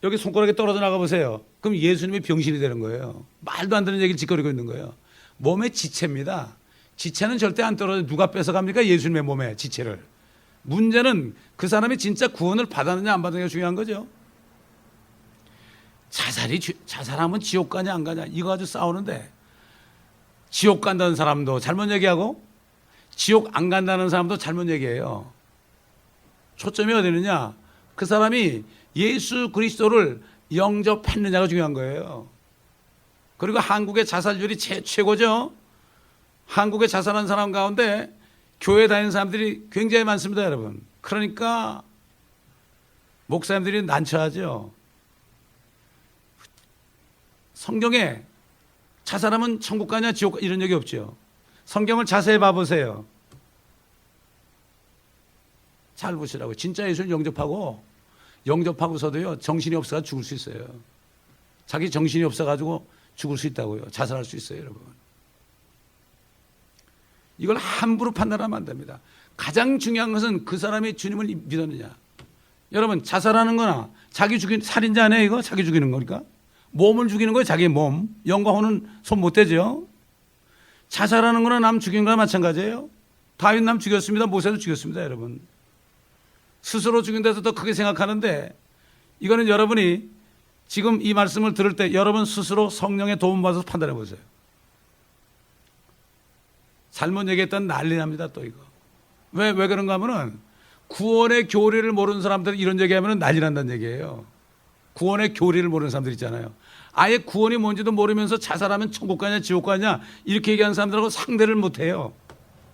여기 손가락에 떨어져 나가 보세요. 그럼 예수님이 병신이 되는 거예요. 말도 안 되는 얘기를 짓거리고 있는 거예요. 몸의 지체입니다. 지체는 절대 안 떨어져. 누가 뺏어갑니까? 예수님의 몸의 지체를. 문제는 그 사람이 진짜 구원을 받았느냐 안 받았느냐가 중요한 거죠. 자살하면 지옥 가냐 안 가냐 이거 가지고 싸우는데, 지옥 간다는 사람도 잘못 얘기하고 지옥 안 간다는 사람도 잘못 얘기해요. 초점이 어디 있느냐? 그 사람이 예수 그리스도를 영접했느냐가 중요한 거예요. 그리고 한국의 자살률이 최고죠. 한국에 자살한 사람 가운데 교회 다니는 사람들이 굉장히 많습니다, 여러분. 그러니까 목사님들이 난처하죠. 성경에 자살하면 천국 가냐 지옥 가냐 이런 얘기 없죠. 성경을 자세히 봐보세요. 잘 보시라고. 진짜 예수를 영접하고서도요 정신이 없어서 죽을 수 있어요. 자기 정신이 없어가지고 죽을 수 있다고요. 자살할 수 있어요, 여러분. 이걸 함부로 판단하면 안 됩니다. 가장 중요한 것은 그 사람이 주님을 믿었느냐. 여러분, 자살하는 거나 자기 죽인 살인자 아니에요, 이거? 자기 죽이는 거니까. 몸을 죽이는 거예요, 자기 몸. 영과 혼은 손 못 대죠. 자살하는 거나 남 죽인 거나 마찬가지예요. 다윗 남 죽였습니다. 모세도 죽였습니다, 여러분. 스스로 죽인 데서 더 크게 생각하는데, 이거는 여러분이 지금 이 말씀을 들을 때 여러분 스스로 성령의 도움 받아서 판단해 보세요. 잘못 얘기했던 난리 납니다, 또 이거. 왜 그런가 하면은 구원의 교리를 모르는 사람들이 이런 얘기하면 난리 난다는 얘기예요. 구원의 교리를 모르는 사람들 있잖아요. 아예 구원이 뭔지도 모르면서 자살하면 천국 가냐 지옥 가냐 이렇게 얘기하는 사람들하고 상대를 못해요.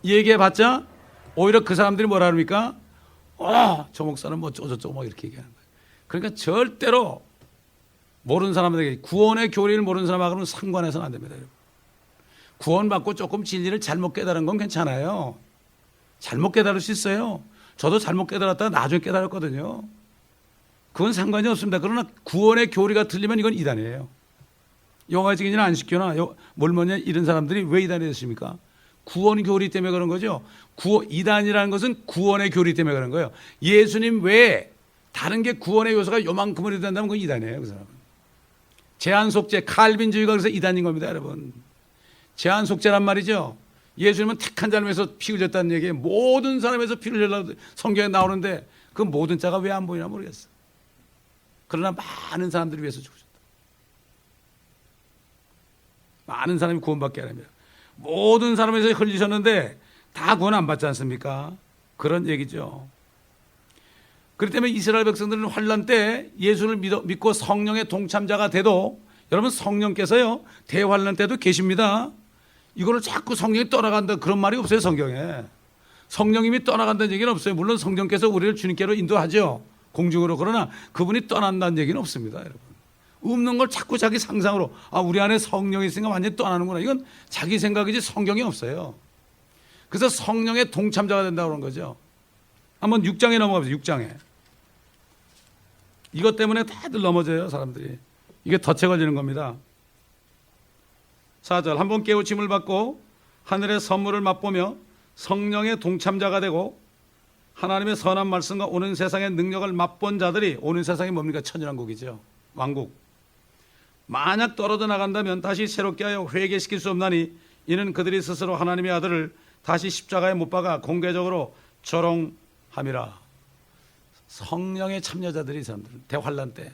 얘기해봤자 오히려 그 사람들이 뭐라 합니까? 저 목사는 뭐 어쩌고 막 이렇게 얘기하는 거예요. 그러니까 절대로 모르는 사람들에게, 구원의 교리를 모르는 사람하고는 상관해서는 안 됩니다, 여러분. 구원받고 조금 진리를 잘못 깨달은 건 괜찮아요. 잘못 깨달을 수 있어요. 저도 잘못 깨달았다가 나중에 깨달았거든요. 그건 상관이 없습니다. 그러나 구원의 교리가 틀리면 이건 이단이에요. 영화 증인이나 안 시켜나 뭘 뭐냐 이런 사람들이 왜 이단이 됐습니까? 구원 교리 때문에 그런 거죠. 이단이라는 것은 구원의 교리 때문에 그런 거예요. 예수님 외에 다른 게 구원의 요소가 요만큼으로 된다면 그건 이단이에요, 그 사람은. 제한속죄, 칼빈주의가 그래서 이단인 겁니다, 여러분. 제한속죄란 말이죠. 예수님은 택한 자를 위해서 피 흘렸다는 얘기예요. 모든 사람에서 피를 흘려서 성경에 나오는데 그 모든 자가 왜 안 보이나 모르겠어. 그러나 많은 사람들을 위해서 죽으셨다. 많은 사람이 구원받게 하려면 모든 사람에서 흘리셨는데 다 구원 안 받지 않습니까? 그런 얘기죠. 그렇기 때문에 이스라엘 백성들은 환난 때 예수를 믿고 성령의 동참자가 돼도, 여러분 성령께서요 대환난 때도 계십니다. 이거를 자꾸 성령이 떠나간다 그런 말이 없어요, 성경에. 성령님이 떠나간다는 얘기는 없어요. 물론 성령께서 우리를 주님께로 인도하죠, 공중으로. 그러나 그분이 떠난다는 얘기는 없습니다, 여러분. 없는 걸 자꾸 자기 상상으로, 우리 안에 성령이 있으니까 완전히 떠나는구나. 이건 자기 생각이지 성경이 없어요. 그래서 성령의 동참자가 된다고 그런 거죠. 한번 6장에 넘어가보세요. 6장에. 이것 때문에 다들 넘어져요, 사람들이. 이게 덫에 걸리는 겁니다. 4절, 한번 깨우침을 받고 하늘의 선물을 맛보며 성령의 동참자가 되고 하나님의 선한 말씀과 오는 세상의 능력을 맛본 자들이, 오는 세상이 뭡니까? 천연왕국이죠. 왕국. 만약 떨어져 나간다면 다시 새롭게 하여 회개시킬 수 없나니 이는 그들이 스스로 하나님의 아들을 다시 십자가에 못 박아 공개적으로 조롱함이라. 성령의 참여자들이, 이 사람들은 대환란 때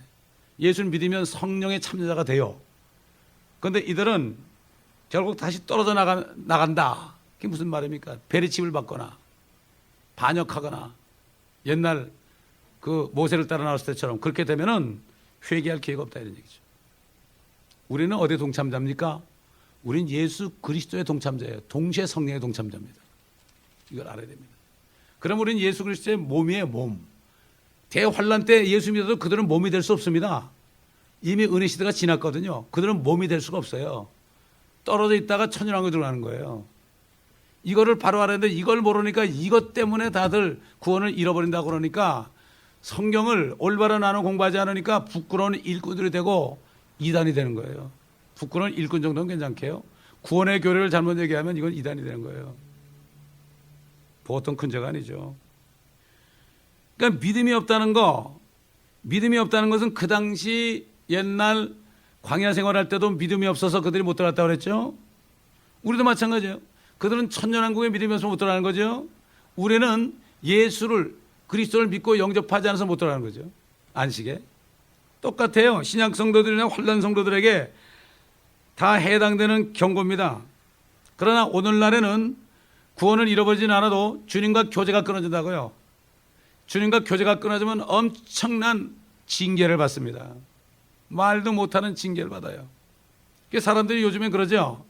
예수를 믿으면 성령의 참여자가 돼요. 그런데 이들은 결국 다시 떨어져 나간다. 그게 무슨 말입니까? 베리칩을 받거나 반역하거나 옛날 그 모세를 따라 나왔을 때처럼 그렇게 되면은 회개할 기회가 없다 이런 얘기죠. 우리는 어디에 동참자입니까? 우린 예수 그리스도의 동참자예요. 동시에 성령의 동참자입니다. 이걸 알아야 됩니다. 그럼 우리는 예수 그리스도의 몸이에요. 몸. 대환란 때 예수 믿어도 그들은 몸이 될 수 없습니다. 이미 은혜 시대가 지났거든요. 그들은 몸이 될 수가 없어요. 떨어져 있다가 천연왕국에 들어가는 거예요. 이거를 바로 알아야 되는데 이걸 모르니까 이것 때문에 다들 구원을 잃어버린다고 그러니까 성경을 올바로 나눠 공부하지 않으니까 부끄러운 일꾼들이 되고 이단이 되는 거예요. 부끄러운 일꾼 정도는 괜찮게요. 구원의 교리를 잘못 얘기하면 이건 이단이 되는 거예요. 보통 큰 죄가 아니죠. 그러니까 믿음이 없다는 것은 그 당시 옛날 광야 생활할 때도 믿음이 없어서 그들이 못 들어갔다고 그랬죠. 우리도 마찬가지예요. 그들은 천년왕국에 믿음이 없어서 못 들어가는 거죠. 우리는 예수를 그리스도를 믿고 영접하지 않아서 못 들어가는 거죠. 안식에. 똑같아요. 신약 성도들이나 환란 성도들에게 다 해당되는 경고입니다. 그러나 오늘날에는 구원을 잃어버리진 않아도 주님과 교제가 끊어진다고요. 주님과 교제가 끊어지면 엄청난 징계를 받습니다. 말도 못하는 징계를 받아요. 사람들이 요즘엔 그러죠.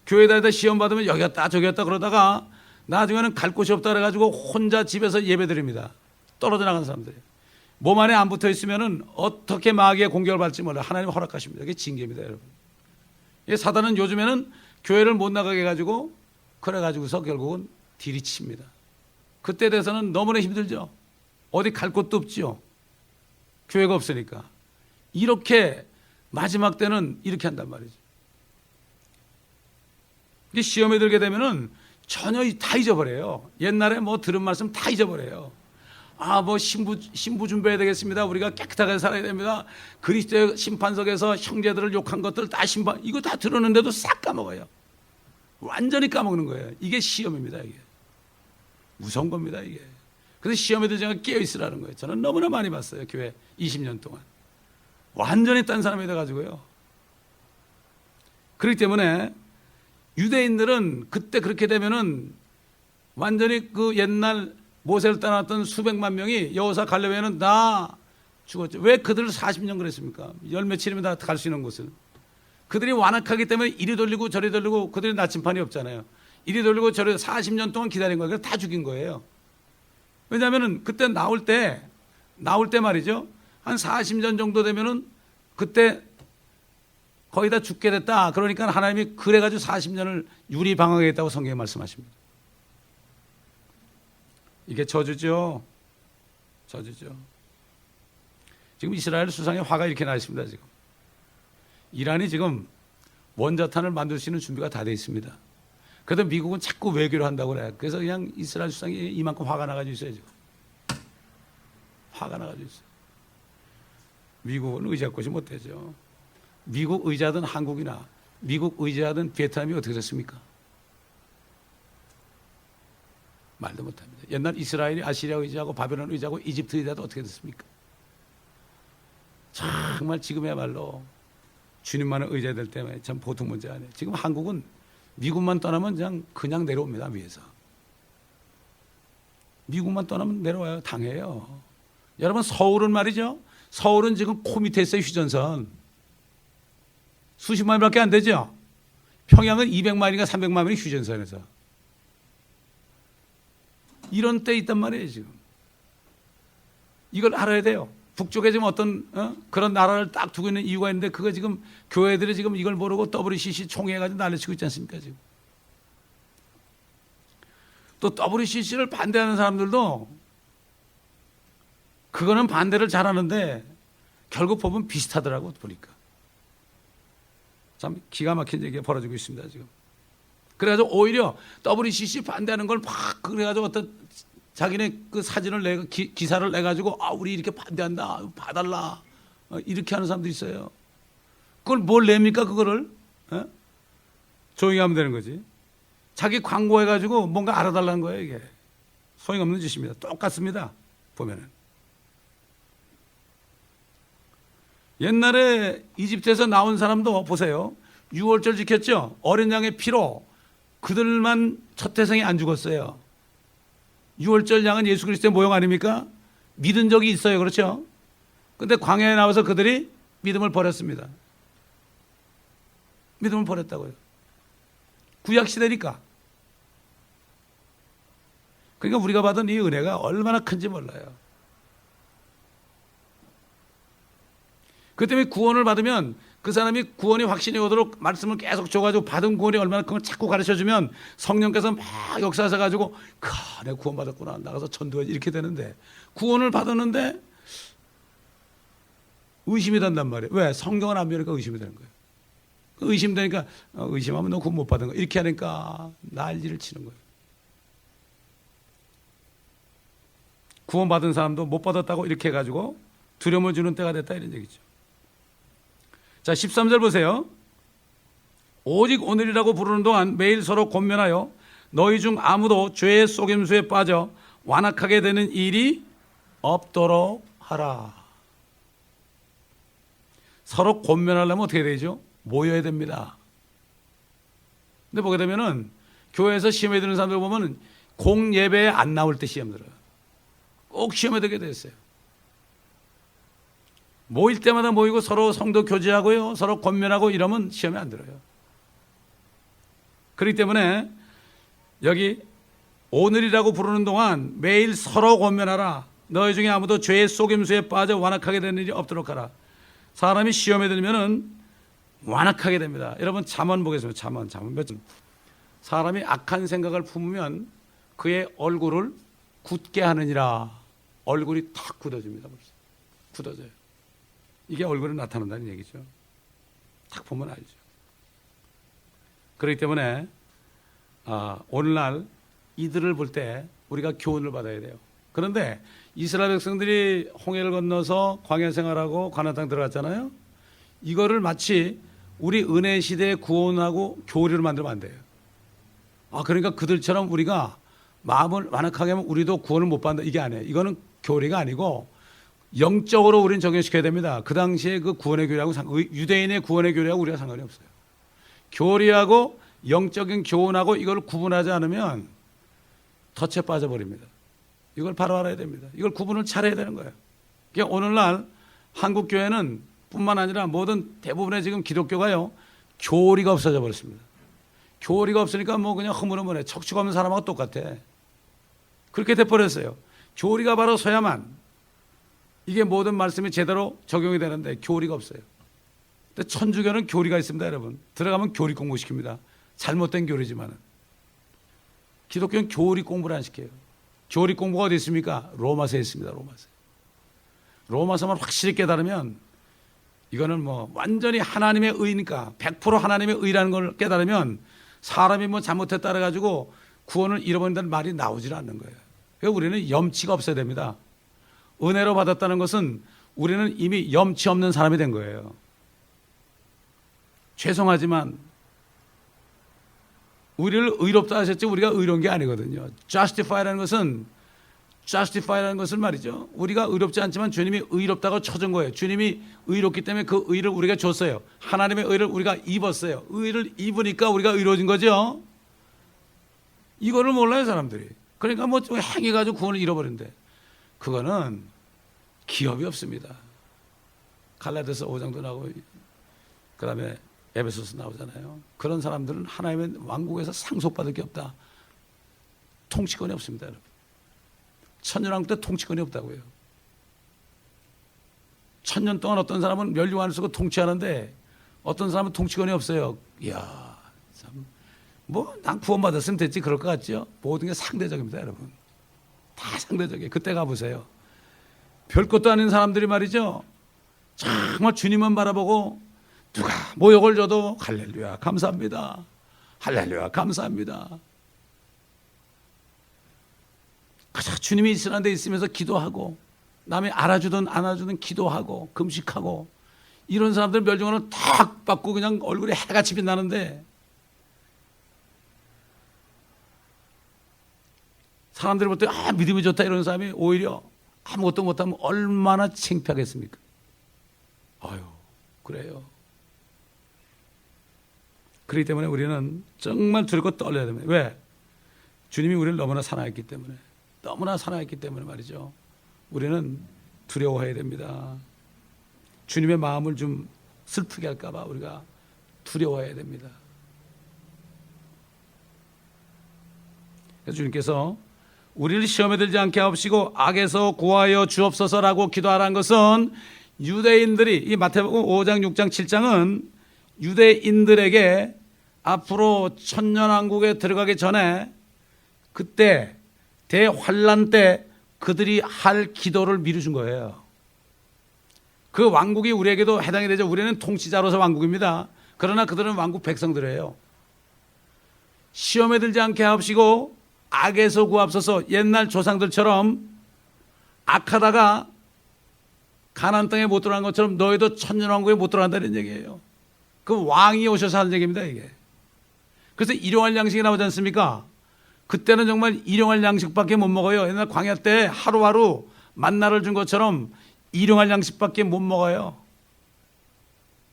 교회 다니다 시험 받으면 여기 갔다 저기 갔다 그러다가 나중에는 갈 곳이 없다 그래가지고 혼자 집에서 예배 드립니다. 떨어져 나가는 사람들이. 몸 안에 안 붙어 있으면은 어떻게 마귀의 공격을 받을지 몰라요. 하나님 허락하십니다. 이게 징계입니다, 여러분. 사단은 요즘에는 교회를 못 나가게 해가지고 그래가지고서 결국은 딜이 칩니다. 그때 돼서는 너무나 힘들죠. 어디 갈 곳도 없지요. 교회가 없으니까. 이렇게 마지막 때는 이렇게 한단 말이죠. 시험에 들게 되면은 전혀 다 잊어버려요. 옛날에 뭐 들은 말씀 다 잊어버려요. 뭐 신부 준비해야 되겠습니다. 우리가 깨끗하게 살아야 됩니다. 그리스도의 심판석에서 형제들을 욕한 것들 다 이거 다 들었는데도 싹 까먹어요. 완전히 까먹는 거예요. 이게 시험입니다. 이게 무서운 겁니다. 이게. 그래서 시험에 들지 않고 깨어 있으라는 거예요. 저는 너무나 많이 봤어요. 교회 20년 동안 완전히 딴 사람이 돼가지고요. 그렇기 때문에 유대인들은 그때 그렇게 되면은 완전히 그 옛날 모세를 따랐던 수백만 명이 여호사 갈렙에는 다 죽었죠. 왜 그들을 40년 그랬습니까? 열 며칠이면 다 갈 수 있는 곳을. 그들이 완악하기 때문에 이리 돌리고 저리 돌리고 그들이 나침판이 없잖아요. 이리 돌리고 저리 40년 동안 기다린 거예요. 그래서 다 죽인 거예요. 왜냐하면 그때 나올 때 말이죠. 한 40년 정도 되면은 그때 거의 다 죽게 됐다. 그러니까 하나님이 그래가지고 40년을 유리방황하겠다고 성경에 말씀하십니다. 이게 저주죠. 저주죠. 지금 이스라엘 수상에 화가 이렇게 나 있습니다. 지금 이란이 지금 원자탄을 만들 수 있는 준비가 다 돼 있습니다. 그래도 미국은 자꾸 외교를 한다고 그래요. 그래서 그냥 이스라엘 수상이 이만큼 화가 나가지고 있어요. 지금 화가 나가지고 있어요. 미국은 의지할 곳이 못 되죠. 미국 의지하던 한국이나 미국 의지하던 베트남이 어떻게 됐습니까? 말도 못합니다. 옛날 이스라엘이 아시리아 의지하고 바벨론 의지하고 이집트 의지하도 어떻게 됐습니까? 정말 지금이야말로 주님만을 의지해야 될 때문에 참 보통 문제 아니에요. 지금 한국은 미국만 떠나면 그냥 내려옵니다. 위에서. 미국만 떠나면 내려와요. 당해요. 여러분 서울은 말이죠. 서울은 지금 코 밑에 있어요. 휴전선. 수십 마일밖에 안 되죠. 평양은 200마일인가 300마일이 휴전선에서. 이런 때 있단 말이에요. 지금. 이걸 알아야 돼요. 북쪽에 지금 어떤 그런 나라를 딱 두고 있는 이유가 있는데 그거 지금 교회들이 지금 이걸 모르고 WCC 총회해가지고 난리치고 있지 않습니까? 지금. 또 WCC를 반대하는 사람들도 그거는 반대를 잘하는데 결국 보면 비슷하더라고 보니까. 참 기가 막힌 얘기가 벌어지고 있습니다. 지금. 그래가지고 오히려 WCC 반대하는 걸 막 그래가지고 어떤 자기네 그 사진을 기사를 내가지고 우리 이렇게 반대한다 봐달라 이렇게 하는 사람도 있어요. 그걸 뭘 냅니까 그거를? 조용히 하면 되는 거지. 자기 광고해가지고 뭔가 알아달라는 거예요 이게. 소용없는 짓입니다. 똑같습니다. 보면은. 옛날에 이집트에서 나온 사람도 보세요. 6월절 지켰죠. 어린 양의 피로 그들만 첫 태생이 안 죽었어요. 6월절 양은 예수 그리스도의 모형 아닙니까? 믿은 적이 있어요. 그렇죠? 근데 광야에 나와서 그들이 믿음을 버렸습니다. 믿음을 버렸다고요. 구약 시대니까. 그러니까 우리가 받은 이 은혜가 얼마나 큰지 몰라요. 그 때문에 구원을 받으면 그 사람이 구원이 확신이 오도록 말씀을 계속 줘가지고 받은 구원이 얼마나 큰 걸 자꾸 가르쳐주면 성령께서 막 역사하셔가지고 내가 구원받았구나, 나가서 전도해야지, 이렇게 되는데, 구원을 받았는데 의심이 된단 말이에요. 왜? 성경을 안 배우니까 의심이 되는 거예요. 의심되니까 의심하면 너 구원 못 받은 거, 이렇게 하니까 난리를 치는 거예요. 구원 받은 사람도 못 받았다고 이렇게 해가지고 두려움을 주는 때가 됐다, 이런 얘기죠. 자, 13절 보세요. 오직 오늘이라고 부르는 동안 매일 서로 권면하여 너희 중 아무도 죄의 속임수에 빠져 완악하게 되는 일이 없도록 하라. 서로 권면하려면 어떻게 되죠? 모여야 됩니다. 근데 보게 되면은 교회에서 시험에 드는 사람들 보면은 공예배에 안 나올 때 시험 들어요. 꼭 시험에 들게 됐어요. 모일 때마다 모이고 서로 성도 교제하고요, 서로 권면하고 이러면 시험에 안 들어요. 그렇기 때문에 여기 오늘이라고 부르는 동안 매일 서로 권면하라. 너희 중에 아무도 죄의 속임수에 빠져 완악하게 되는 일이 없도록 하라. 사람이 시험에 들면은 완악하게 됩니다. 여러분 잠언 보겠습니다. 잠언 몇 절. 사람이 악한 생각을 품으면 그의 얼굴을 굳게 하느니라. 얼굴이 탁 굳어집니다. 벌써 굳어져요. 이게 얼굴에 나타난다는 얘기죠. 딱 보면 알죠. 그렇기 때문에 오늘날 이들을 볼 때 우리가 교훈을 받아야 돼요. 그런데 이스라엘 백성들이 홍해를 건너서 광야 생활하고 가나안 땅 들어갔잖아요. 이거를 마치 우리 은혜 시대의 구원하고 교리로 만들면 안 돼요. 그러니까 그들처럼 우리가 마음을 완악하게 하면 우리도 구원을 못 받는다, 이게 아니에요. 이거는 교리가 아니고 영적으로 우리는 적용시켜야 됩니다. 그 당시에 그 구원의 교리하고 유대인의 구원의 교리하고 우리가 상관이 없어요. 교리하고 영적인 교훈하고 이걸 구분하지 않으면 덫에 빠져버립니다. 이걸 바로 알아야 됩니다. 이걸 구분을 잘해야 되는 거예요. 그러니까 오늘날 한국 교회는 뿐만 아니라 모든 대부분의 지금 기독교가요, 교리가 없어져 버렸습니다. 교리가 없으니까 뭐 그냥 흐물흐물해. 척추가 없는 사람하고 똑같아. 그렇게 돼버렸어요. 교리가 바로 서야만 이게 모든 말씀이 제대로 적용이 되는데 교리가 없어요. 근데 천주교는 교리가 있습니다, 여러분. 들어가면 교리 공부시킵니다. 잘못된 교리지만은. 기독교는 교리 공부를 안 시켜요. 교리 공부가 어디 있습니까? 로마서에 있습니다, 로마서. 로마서만 확실히 깨달으면 이거는 뭐 완전히 하나님의 의니까 100% 하나님의 의라는 걸 깨달으면 사람이 뭐 잘못했다 그래가지고 구원을 잃어버린다는 말이 나오질 않는 거예요. 그래서 우리는 염치가 없어야 됩니다. 은혜로 받았다는 것은 우리는 이미 염치 없는 사람이 된 거예요. 죄송하지만 우리를 의롭다 하셨지 우리가 의로운 게 아니거든요. justify라는 것은 말이죠. 우리가 의롭지 않지만 주님이 의롭다고 쳐준 거예요. 주님이 의롭기 때문에 그 의를 우리가 줬어요. 하나님의 의를 우리가 입었어요. 의를 입으니까 우리가 의로워진 거죠. 이거를 몰라요, 사람들이. 그러니까 뭐 행해가지고 구원을 잃어버린대. 그거는 기업이 없습니다. 갈라디아서 5장도 나오고 그다음에 에베소서 나오잖아요. 그런 사람들은 하나님의 왕국에서 상속받을 게 없다. 통치권이 없습니다, 여러분. 천년왕국 때 통치권이 없다고요. 1000년 동안 어떤 사람은 멸류관을 쓰고 통치하는데 어떤 사람은 통치권이 없어요. 이야, 참, 난 구원받았으면 됐지 그럴 것 같죠? 모든 게 상대적입니다, 여러분. 다 상대적이에요. 그때 가보세요. 별것도 아닌 사람들이 말이죠. 정말 주님만 바라보고 누가 모욕을 줘도 할렐루야 감사합니다. 할렐루야 감사합니다. 그저 주님이 있으란 데 있으면서 기도하고 남이 알아주든 안 알아주든 기도하고 금식하고 이런 사람들 멸종을 탁 받고 그냥 얼굴에 해같이 빛나는데 사람들이 볼 때 믿음이 좋다 이런 사람이 오히려 아무것도 못하면 얼마나 창피하겠습니까? 아유, 그래요. 그렇기 때문에 우리는 정말 두렵고 떨려야 됩니다. 왜? 주님이 우리를 너무나 사랑했기 때문에 말이죠. 우리는 두려워해야 됩니다. 주님의 마음을 좀 슬프게 할까 봐 우리가 두려워해야 됩니다. 그래서 주님께서 우리를 시험에 들지 않게 하옵시고 악에서 구하여 주옵소서라고 기도하라는 것은 유대인들이, 이 마태복음 5장, 6장, 7장은 유대인들에게 앞으로 천년왕국에 들어가기 전에 그때 대환란 때 그들이 할 기도를 미루준 거예요. 그 왕국이 우리에게도 해당이 되죠. 우리는 통치자로서 왕국입니다. 그러나 그들은 왕국 백성들이에요. 시험에 들지 않게 하옵시고 악에서 구하옵소서. 옛날 조상들처럼 악하다가 가나안 땅에 못 들어간 것처럼 너희도 천년왕국에 못 들어간다는 얘기예요. 그 왕이 오셔서 하는 얘기입니다, 이게. 그래서 일용할 양식이 나오지 않습니까? 그때는 정말 일용할 양식밖에 못 먹어요. 옛날 광야 때 하루하루 만나를 준 것처럼 일용할 양식밖에 못 먹어요.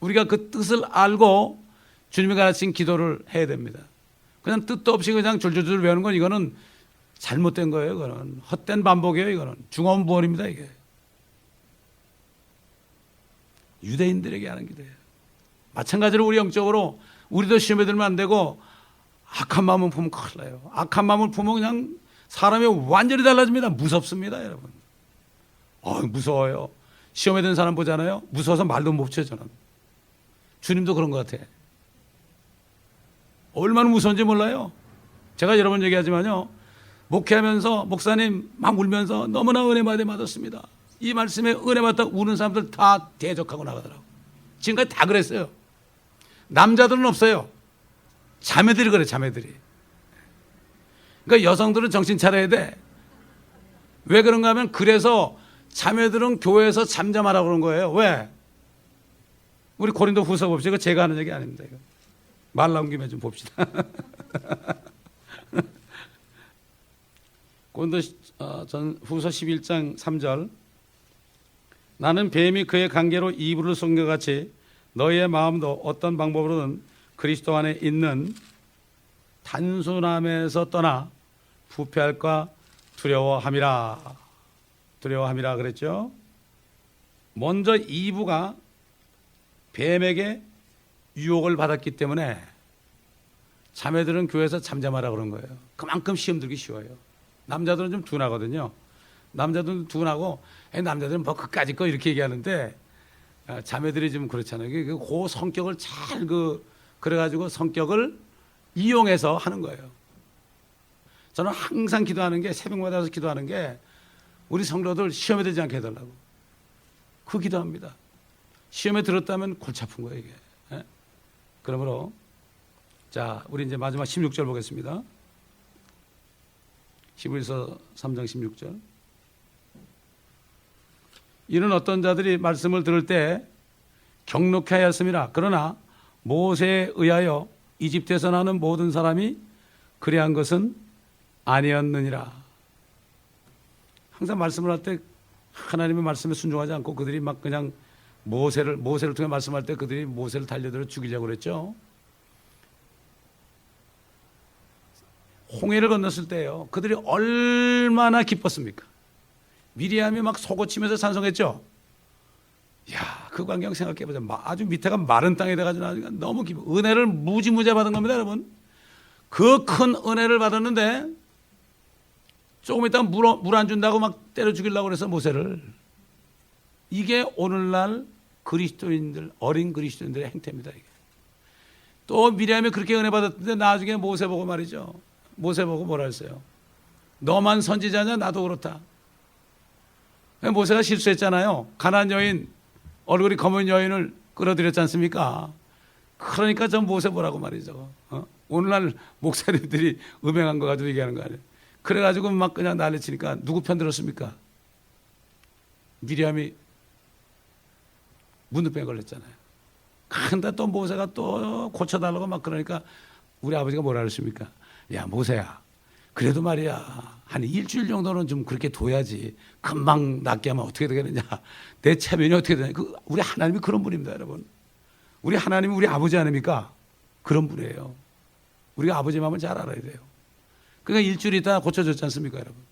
우리가 그 뜻을 알고 주님이 가르친 기도를 해야 됩니다. 그냥 뜻도 없이 그냥 줄줄줄 외우는 건 이거는 잘못된 거예요. 이거는 헛된 반복이에요. 이거는 중언부언입니다. 이게 유대인들에게 하는 기도예요. 마찬가지로 우리 영적으로 우리도 시험에 들면 안 되고 악한 마음을 품으면 큰일 나요. 악한 마음을 품으면 그냥 사람이 완전히 달라집니다. 무섭습니다, 여러분. 무서워요. 시험에 든 사람 보잖아요. 무서워서 말도 못 쳐요, 저는. 주님도 그런 것 같아. 얼마나 무서운지 몰라요. 제가 여러 번 얘기하지만요. 목회하면서 목사님 막 울면서 너무나 은혜 많이 받았습니다. 이 말씀에 은혜 받다 우는 사람들 다 대적하고 나가더라고. 지금까지 다 그랬어요. 남자들은 없어요. 자매들이 그래, 자매들이. 그러니까 여성들은 정신 차려야 돼. 왜 그런가 하면 그래서 자매들은 교회에서 잠잠하라고 그런 거예요. 왜? 우리 고린도 후서 봅시다. 이거 제가 하는 얘기 아닙니다. 이거. 말 나온 김에 좀 봅시다. 고린도 후서 11장 3절. 나는 뱀이 그의 관계로 이불을 속인 것 같이 너희의 마음도 어떤 방법으로든 그리스도 안에 있는 단순함에서 떠나 부패할까 두려워함이라. 두려워함이라 그랬죠. 먼저 이브가 뱀에게 유혹을 받았기 때문에 자매들은 교회에서 잠잠하라 그런 거예요. 그만큼 시험 들기 쉬워요. 남자들은 좀 둔하거든요. 남자들은 둔하고 남자들은 뭐 그까짓 거 이렇게 얘기하는데 자매들이 좀 그렇잖아요. 그 성격을 잘 그래가지고 성격을 이용해서 하는 거예요. 저는 항상 기도하는 게 새벽마다 기도하는 게 우리 성도들 시험에 들지 않게 해달라고. 그 기도합니다. 시험에 들었다면 골치 아픈 거예요, 이게. 그러므로 자, 우리 이제 마지막 16절 보겠습니다. 히브리서 3장 16절. 이는 어떤 자들이 말씀을 들을 때 경록해 하였음이라. 그러나 모세에 의하여 이집트에서 나는 모든 사람이 그래한 것은 아니었느니라. 항상 말씀을 할 때 하나님의 말씀에 순종하지 않고 그들이 막 그냥 모세를 통해 말씀할 때 그들이 모세를 달려들어 죽이자고 그랬죠. 홍해를 건넜을 때요. 그들이 얼마나 기뻤습니까? 미리암이 막 속고치면서 찬송했죠. 야, 그 광경 생각해보자. 아주 밑에가 마른 땅에 돼가지고 너무 기뻐. 은혜를 무지무지 받은 겁니다, 여러분. 그 큰 은혜를 받았는데 조금 있다가 물 안 준다고 막 때려 죽이려고 그래서 모세를. 이게 오늘날 그리스도인들, 어린 그리스도인들의 행태입니다. 이게. 또 미리암이 그렇게 은혜 받았는데 나중에 모세 보고 말이죠. 모세 보고 뭐라 했어요? 너만 선지자냐? 나도 그렇다. 모세가 실수했잖아요. 가나안 여인, 얼굴이 검은 여인을 끌어들였지 않습니까? 그러니까 전 모세 보라고 말이죠. 오늘날 목사님들이 음행한 거 가지고 얘기하는 거 아니에요. 그래가지고 막 그냥 난리치니까 누구 편 들었습니까? 미리암이 문둥병에 걸렸잖아요. 근데 또 모세가 또 고쳐달라고 막 그러니까 우리 아버지가 뭐라 그랬습니까? 야, 모세야, 그래도 말이야, 한 일주일 정도는 좀 그렇게 둬야지. 금방 낫게 하면 어떻게 되겠느냐. 내 체면이 어떻게 되냐. 우리 하나님이 그런 분입니다, 여러분. 우리 하나님이 우리 아버지 아닙니까? 그런 분이에요. 우리가 아버지 마음을 잘 알아야 돼요. 그러니까 일주일 있다 고쳐줬지 않습니까, 여러분?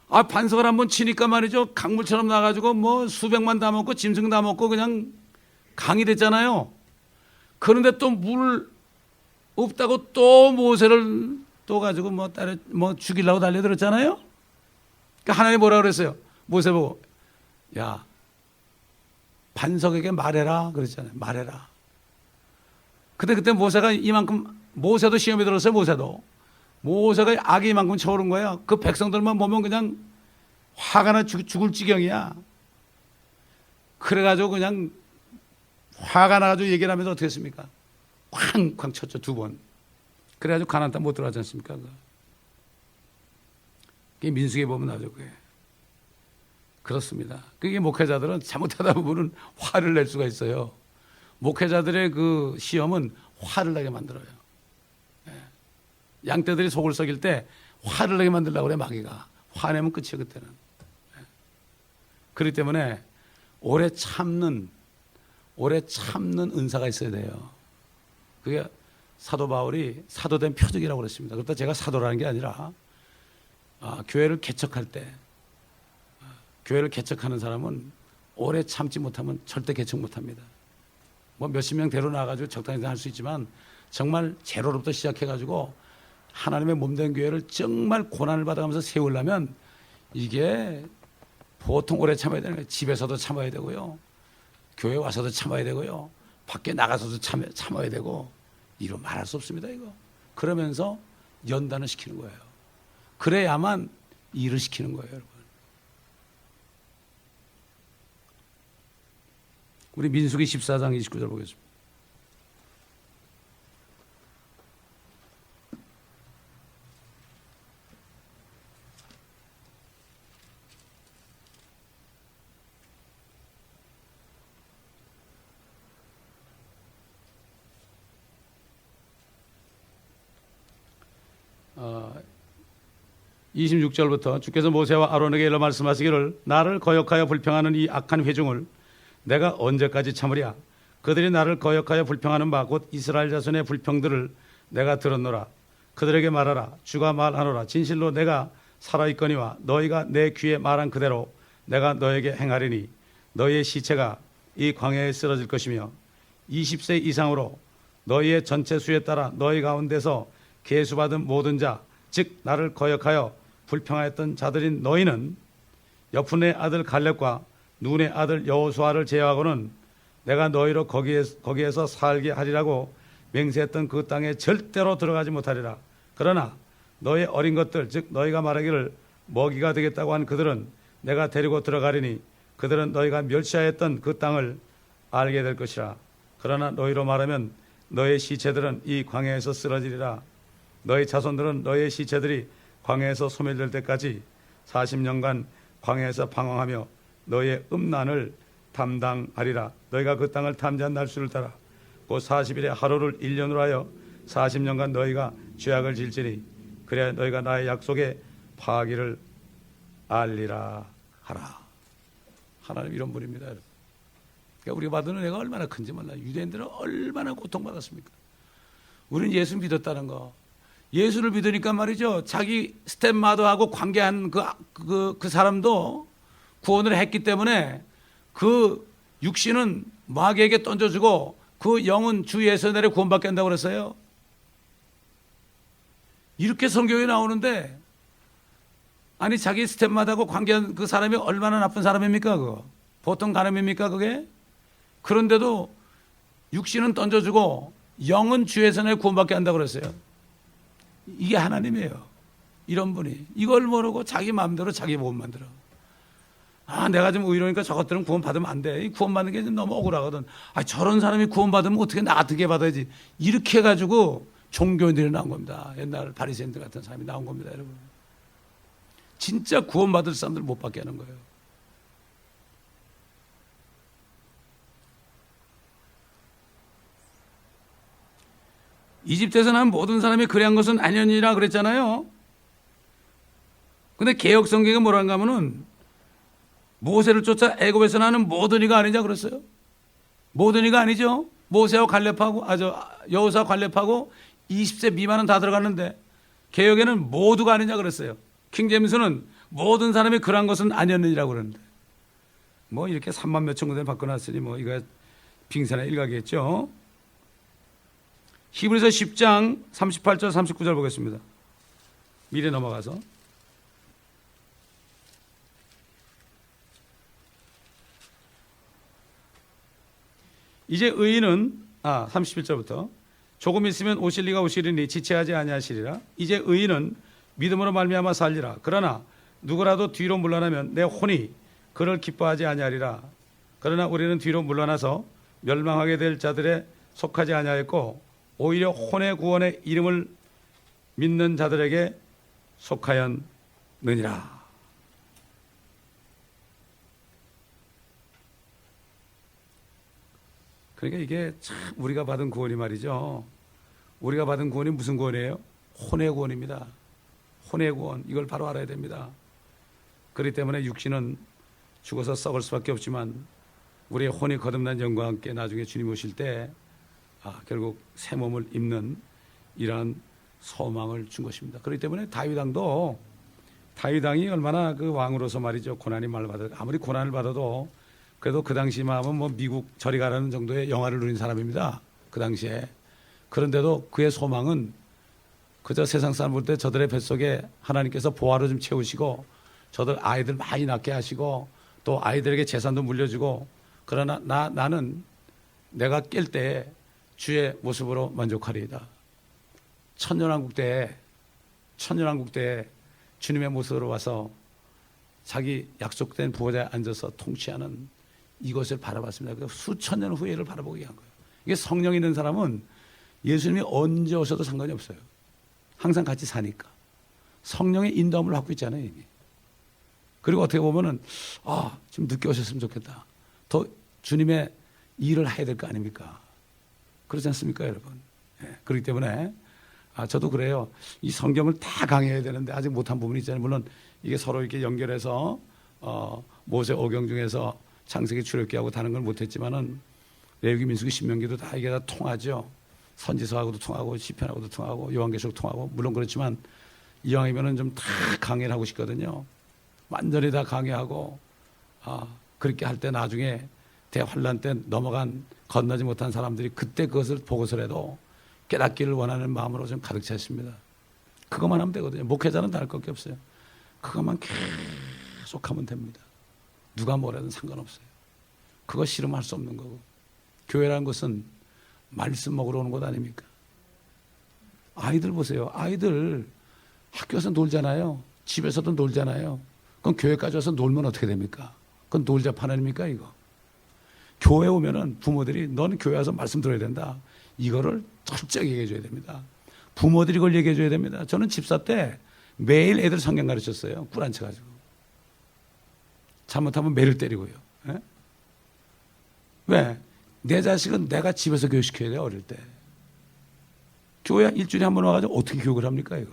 반석을 한번 치니까 말이죠. 강물처럼 나가지고 뭐 수백만 다 먹고 짐승 다 먹고 그냥 강이 됐잖아요. 그런데 또 물 없다고 또 모세를 또 가지고 뭐 죽이려고 달려들었잖아요. 그러니까 하나님 뭐라 그랬어요? 모세 보고, 야, 반석에게 말해라 그랬잖아요. 말해라. 근데 그때 모세가 이만큼, 모세도 시험에 들었어요. 모세가 악이 이만큼 쳐오른 거야. 그 백성들만 보면 그냥 화가 나 죽을 지경이야. 그래가지고 그냥 화가 나가지고 얘기를 하면서 어떻게 했습니까? 쾅쾅 쳤죠, 2번. 그래가지고 가나안 땅 못 들어가지 않습니까? 그게 민수기에 보면 나죠, 그게. 그렇습니다. 그게 목회자들은 잘못하다 보면 화를 낼 수가 있어요. 목회자들의 그 시험은 화를 나게 만들어요. 양떼들이 속을 썩일 때 화를 나게 만들려고 그래, 마귀가. 화내면 끝이에요, 그때는. 그렇기 때문에 오래 참는 은사가 있어야 돼요. 그게 사도 바울이 사도된 표적이라고 그랬습니다. 그렇다 제가 사도라는 게 아니라 교회를 개척할 때, 교회를 개척하는 사람은 오래 참지 못하면 절대 개척 못합니다. 뭐 몇십 명 데려나가지고 적당히 할 수 있지만 정말 제로로부터 시작해가지고 하나님의 몸된 교회를 정말 고난을 받아가면서 세우려면 이게 보통 오래 참아야 되는 거예요. 집에서도 참아야 되고요. 교회 와서도 참아야 되고요. 밖에 나가서도 참아야 되고, 이로 말할 수 없습니다, 이거. 그러면서 연단을 시키는 거예요. 그래야만 일을 시키는 거예요, 여러분. 우리 민수기 14장 29절 보겠습니다. 어, 26절부터 주께서 모세와 아론에게 일러 말씀하시기를, 나를 거역하여 불평하는 이 악한 회중을 내가 언제까지 참으랴? 그들이 나를 거역하여 불평하는 바 곧 이스라엘 자손의 불평들을 내가 들었노라. 그들에게 말하라. 주가 말하노라. 진실로 내가 살아있거니와 너희가 내 귀에 말한 그대로 내가 너에게 행하리니 너희의 시체가 이 광야에 쓰러질 것이며 20세 이상으로 너희의 전체 수에 따라 너희 가운데서 계수받은 모든 자, 즉 나를 거역하여 불평하였던 자들인 너희는 여푼의 아들 갈렙과 눈의 아들 여호수아를 제외하고는 내가 너희로 거기에서 살게 하리라고 맹세했던 그 땅에 절대로 들어가지 못하리라. 그러나 너의 어린 것들, 즉 너희가 말하기를 먹이가 되겠다고 한 그들은 내가 데리고 들어가리니 그들은 너희가 멸시하였던 그 땅을 알게 될 것이라. 그러나 너희로 말하면 너의 시체들은 이 광야에서 쓰러지리라. 너희 자손들은 너의 시체들이 광야에서 소멸될 때까지 40년간 광야에서 방황하며 너의 음란을 담당하리라. 너희가 그 땅을 탐지한 날수를 따라 곧 40일의 하루를 1년으로 하여 40년간 너희가 죄악을 질지니 그래야 너희가 나의 약속의 파기를 알리라 하라. 하나님 이런 분입니다. 그러니까 우리가 받은 은혜가 얼마나 큰지 몰라요. 유대인들은 얼마나 고통받았습니까? 우리는 예수 믿었다는 거. 예수를 믿으니까 말이죠. 자기 스텝마더하고 관계한 그 사람도 구원을 했기 때문에 그 육신은 마귀에게 던져주고 그 영은 주 예수 내려 구원받게 한다고 그랬어요. 이렇게 성경에 나오는데, 아니 자기 스텝마더하고 관계한 그 사람이 얼마나 나쁜 사람입니까? 그거 보통 가늠입니까 그게? 그런데도 육신은 던져주고 영은 주 예수 내려 구원받게 한다고 그랬어요. 이게 하나님이에요. 이런 분이 이걸 모르고 자기 마음대로 자기 복음 만들어. 내가 좀 의로우니까 저것들은 구원 받으면 안 돼. 구원 받는 게 너무 억울하거든. 저런 사람이 구원 받으면 어떻게 나 어떻게 받아야지. 이렇게 해가지고 종교인들이 나온 겁니다. 옛날 바리새인들 같은 사람이 나온 겁니다, 여러분. 진짜 구원 받을 사람들 못 받게 하는 거예요. 이집트에서 난 모든 사람이 그래 한 것은 아니니라 그랬잖아요. 근데 개역 성경에 뭐라는가 하면은 모세를 쫓아 애굽에서 나는 모든 이가 아니냐 그랬어요. 모든 이가 아니죠. 모세와 갈렙하고 여호수아 갈렙하고 20세 미만은 다 들어갔는데 개역에는 모두가 아니냐 그랬어요. 킹제임스는 모든 사람이 그러한 것은 아니었느니라고 그러는데 뭐 이렇게 3만 몇천 군데를 바꿔놨으니 뭐 이거 빙산의 일각이겠죠. 히브리서 10장 38절 39절 보겠습니다. 미리 넘어가서 이제 의인은 31절부터 조금 있으면 오실 리가 오시리니 지체하지 아니하시리라. 이제 의인은 믿음으로 말미암아 살리라. 그러나 누구라도 뒤로 물러나면 내 혼이 그를 기뻐하지 아니하리라. 그러나 우리는 뒤로 물러나서 멸망하게 될 자들에 속하지 아니하였고 오히려 혼의 구원의 이름을 믿는 자들에게 속하였느니라. 그러니까 이게 참 우리가 받은 구원이 말이죠. 우리가 받은 구원이 무슨 구원이에요? 혼의 구원입니다. 혼의 구원. 이걸 바로 알아야 됩니다. 그렇기 때문에 육신은 죽어서 썩을 수밖에 없지만 우리의 혼이 거듭난 영광과 함께 나중에 주님 오실 때 결국 새 몸을 입는 이러한 소망을 준 것입니다. 그렇기 때문에 다윗왕이 얼마나 그 왕으로서 말이죠. 고난이 많이 받아도 아무리 고난을 받아도 그래도 그 당시 마음은 뭐 미국 저리 가라는 정도의 영화를 누린 사람입니다. 그 당시에. 그런데도 그의 소망은 그저 세상 사람 볼 때 저들의 뱃속에 하나님께서 보화로 좀 채우시고 저들 아이들 많이 낳게 하시고 또 아이들에게 재산도 물려주고 그러나 나는 내가 깰 때 주의 모습으로 만족하리이다. 천년왕국 때 주님의 모습으로 와서 자기 약속된 부호자에 앉아서 통치하는 이것을 바라봤습니다. 수천 년 후에를 바라보게 한 거예요. 이게 성령 있는 사람은 예수님이 언제 오셔도 상관이 없어요. 항상 같이 사니까. 성령의 인도함을 받고 있잖아요, 이미. 그리고 어떻게 보면은, 좀 늦게 오셨으면 좋겠다. 더 주님의 일을 해야 될 거 아닙니까? 그렇지 않습니까, 여러분? 예, 그렇기 때문에, 저도 그래요. 이 성경을 다 강해야 되는데, 아직 못한 부분이 있잖아요. 물론, 이게 서로 이렇게 연결해서, 모세 오경 중에서 창세기 출애굽기하고 다른 걸 못했지만은, 레위기 민수기 신명기도 다 이게 다 통하죠. 선지서하고도 통하고 시편하고도 통하고 요한계시록 통하고 물론 그렇지만 이왕이면은 좀 다 강해를 하고 싶거든요. 완전히 다 강해하고 그렇게 할 때 나중에 대환란 때 건너지 못한 사람들이 그때 그것을 보고서라도 깨닫기를 원하는 마음으로 좀 가득 찼습니다. 그것만 하면 되거든요. 목회자는 다를 것밖에 없어요. 그것만 계속 하면 됩니다. 누가 뭐라든 상관없어요. 그거 싫으면 할 수 없는 거고. 교회라는 것은 말씀 먹으러 오는 것 아닙니까? 아이들 보세요. 아이들 학교에서 놀잖아요. 집에서도 놀잖아요. 그럼 교회까지 와서 놀면 어떻게 됩니까? 그건 놀자판 아닙니까 이거? 교회 오면은 부모들이 너는 교회 와서 말씀 들어야 된다. 이거를 철저하게 얘기해 줘야 됩니다. 부모들이 그걸 얘기해 줘야 됩니다. 저는 집사 때 매일 애들 성경 가르쳤어요. 꿀 안 쳐가지고. 잘못하면 매를 때리고요. 예? 왜? 내 자식은 내가 집에서 교육시켜야 돼요, 어릴 때. 교회 일주일에 한 번 와가지고 어떻게 교육을 합니까, 이거?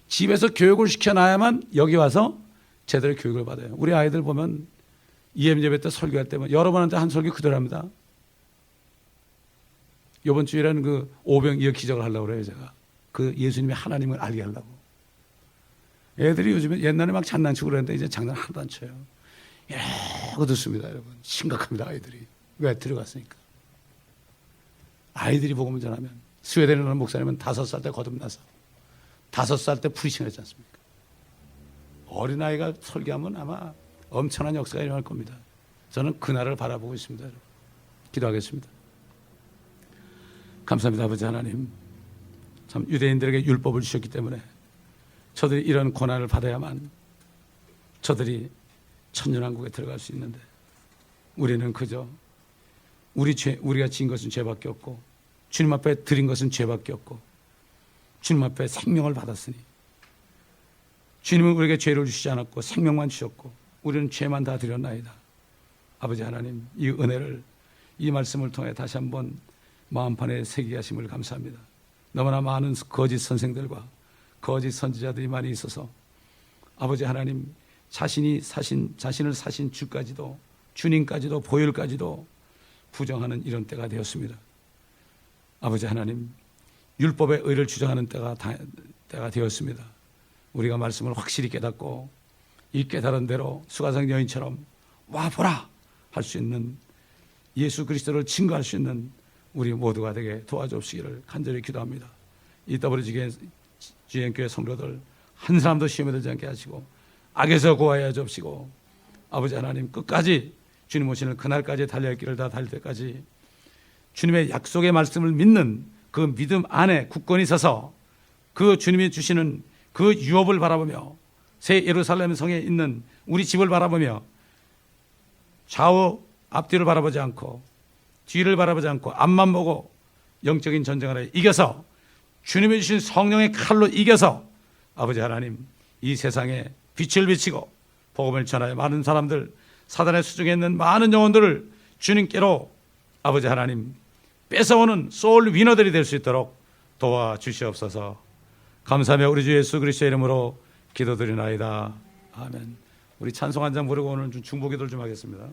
집에서 교육을 시켜놔야만 여기 와서 제대로 교육을 받아요. 우리 아이들 보면 EM 예배 때 설교할 때면 여러분한테 한 설교 그대로 합니다. 이번 주일에는 그 오병이어 기적을 하려고 그래요, 제가. 그 예수님이 하나님을 알게 하려고. 애들이 요즘에 옛날에 막 장난치고 그랬는데 이제 장난 하나도 안 쳐요. 이러고 듣습니다, 여러분. 심각합니다, 아이들이. 왜? 들어갔으니까. 아이들이 복음을 전하면 스웨덴에 오는 목사님은 5살 때 거듭나서 5살 때 프리칭을 했지 않습니까? 어린아이가 설교하면 아마 엄청난 역사가 일어날 겁니다. 저는 그날을 바라보고 있습니다. 여러분. 기도하겠습니다. 감사합니다. 아버지 하나님. 참 유대인들에게 율법을 주셨기 때문에 저들이 이런 고난을 받아야만 저들이 천년왕국에 들어갈 수 있는데 우리는 그저 우리가 지은 것은 죄밖에 없고 주님 앞에 드린 것은 죄밖에 없고 주님 앞에 생명을 받았으니 주님은 우리에게 죄를 주시지 않았고 생명만 주셨고 우리는 죄만 다 드렸나이다. 아버지 하나님, 이 은혜를 이 말씀을 통해 다시 한번 마음판에 새기게 하심을 감사합니다. 너무나 많은 거짓 선생들과 거짓 선지자들이 많이 있어서 아버지 하나님 자신을 사신 주까지도 주님까지도 보혈까지도 부정하는 이런 때가 되었습니다. 아버지 하나님, 율법의 의를 주장하는 때가 되었습니다. 우리가 말씀을 확실히 깨닫고 이 깨달은 대로 수가성 여인처럼 와 보라 할 수 있는, 예수 그리스도를 증거할 수 있는 우리 모두가 되게 도와주시기를 간절히 기도합니다. 이 WGN교회 성도들 한 사람도 시험에 들지 않게 하시고 악에서 구하여 주옵시고, 아버지 하나님 끝까지 주님 오시는 그날까지 달려갈 길을 다 달릴 때까지 주님의 약속의 말씀을 믿는 그 믿음 안에 굳건히 서서 그 주님이 주시는 그 유업을 바라보며 새 예루살렘 성에 있는 우리 집을 바라보며 좌우 앞뒤를 바라보지 않고 뒤를 바라보지 않고 앞만 보고 영적인 전쟁을 이겨서 주님이 주신 성령의 칼로 이겨서 아버지 하나님 이 세상에 빛을 비치고 복음을 전하여 많은 사람들, 사단의 수중에 있는 많은 영혼들을 주님께로 아버지 하나님 뺏어오는 소울 위너들이 될 수 있도록 도와주시옵소서. 감사하며 우리 주 예수 그리스도의 이름으로 기도드리나이다. 아멘. 우리 찬송 한 장 부르고 오늘 좀 중보기도를 좀 하겠습니다.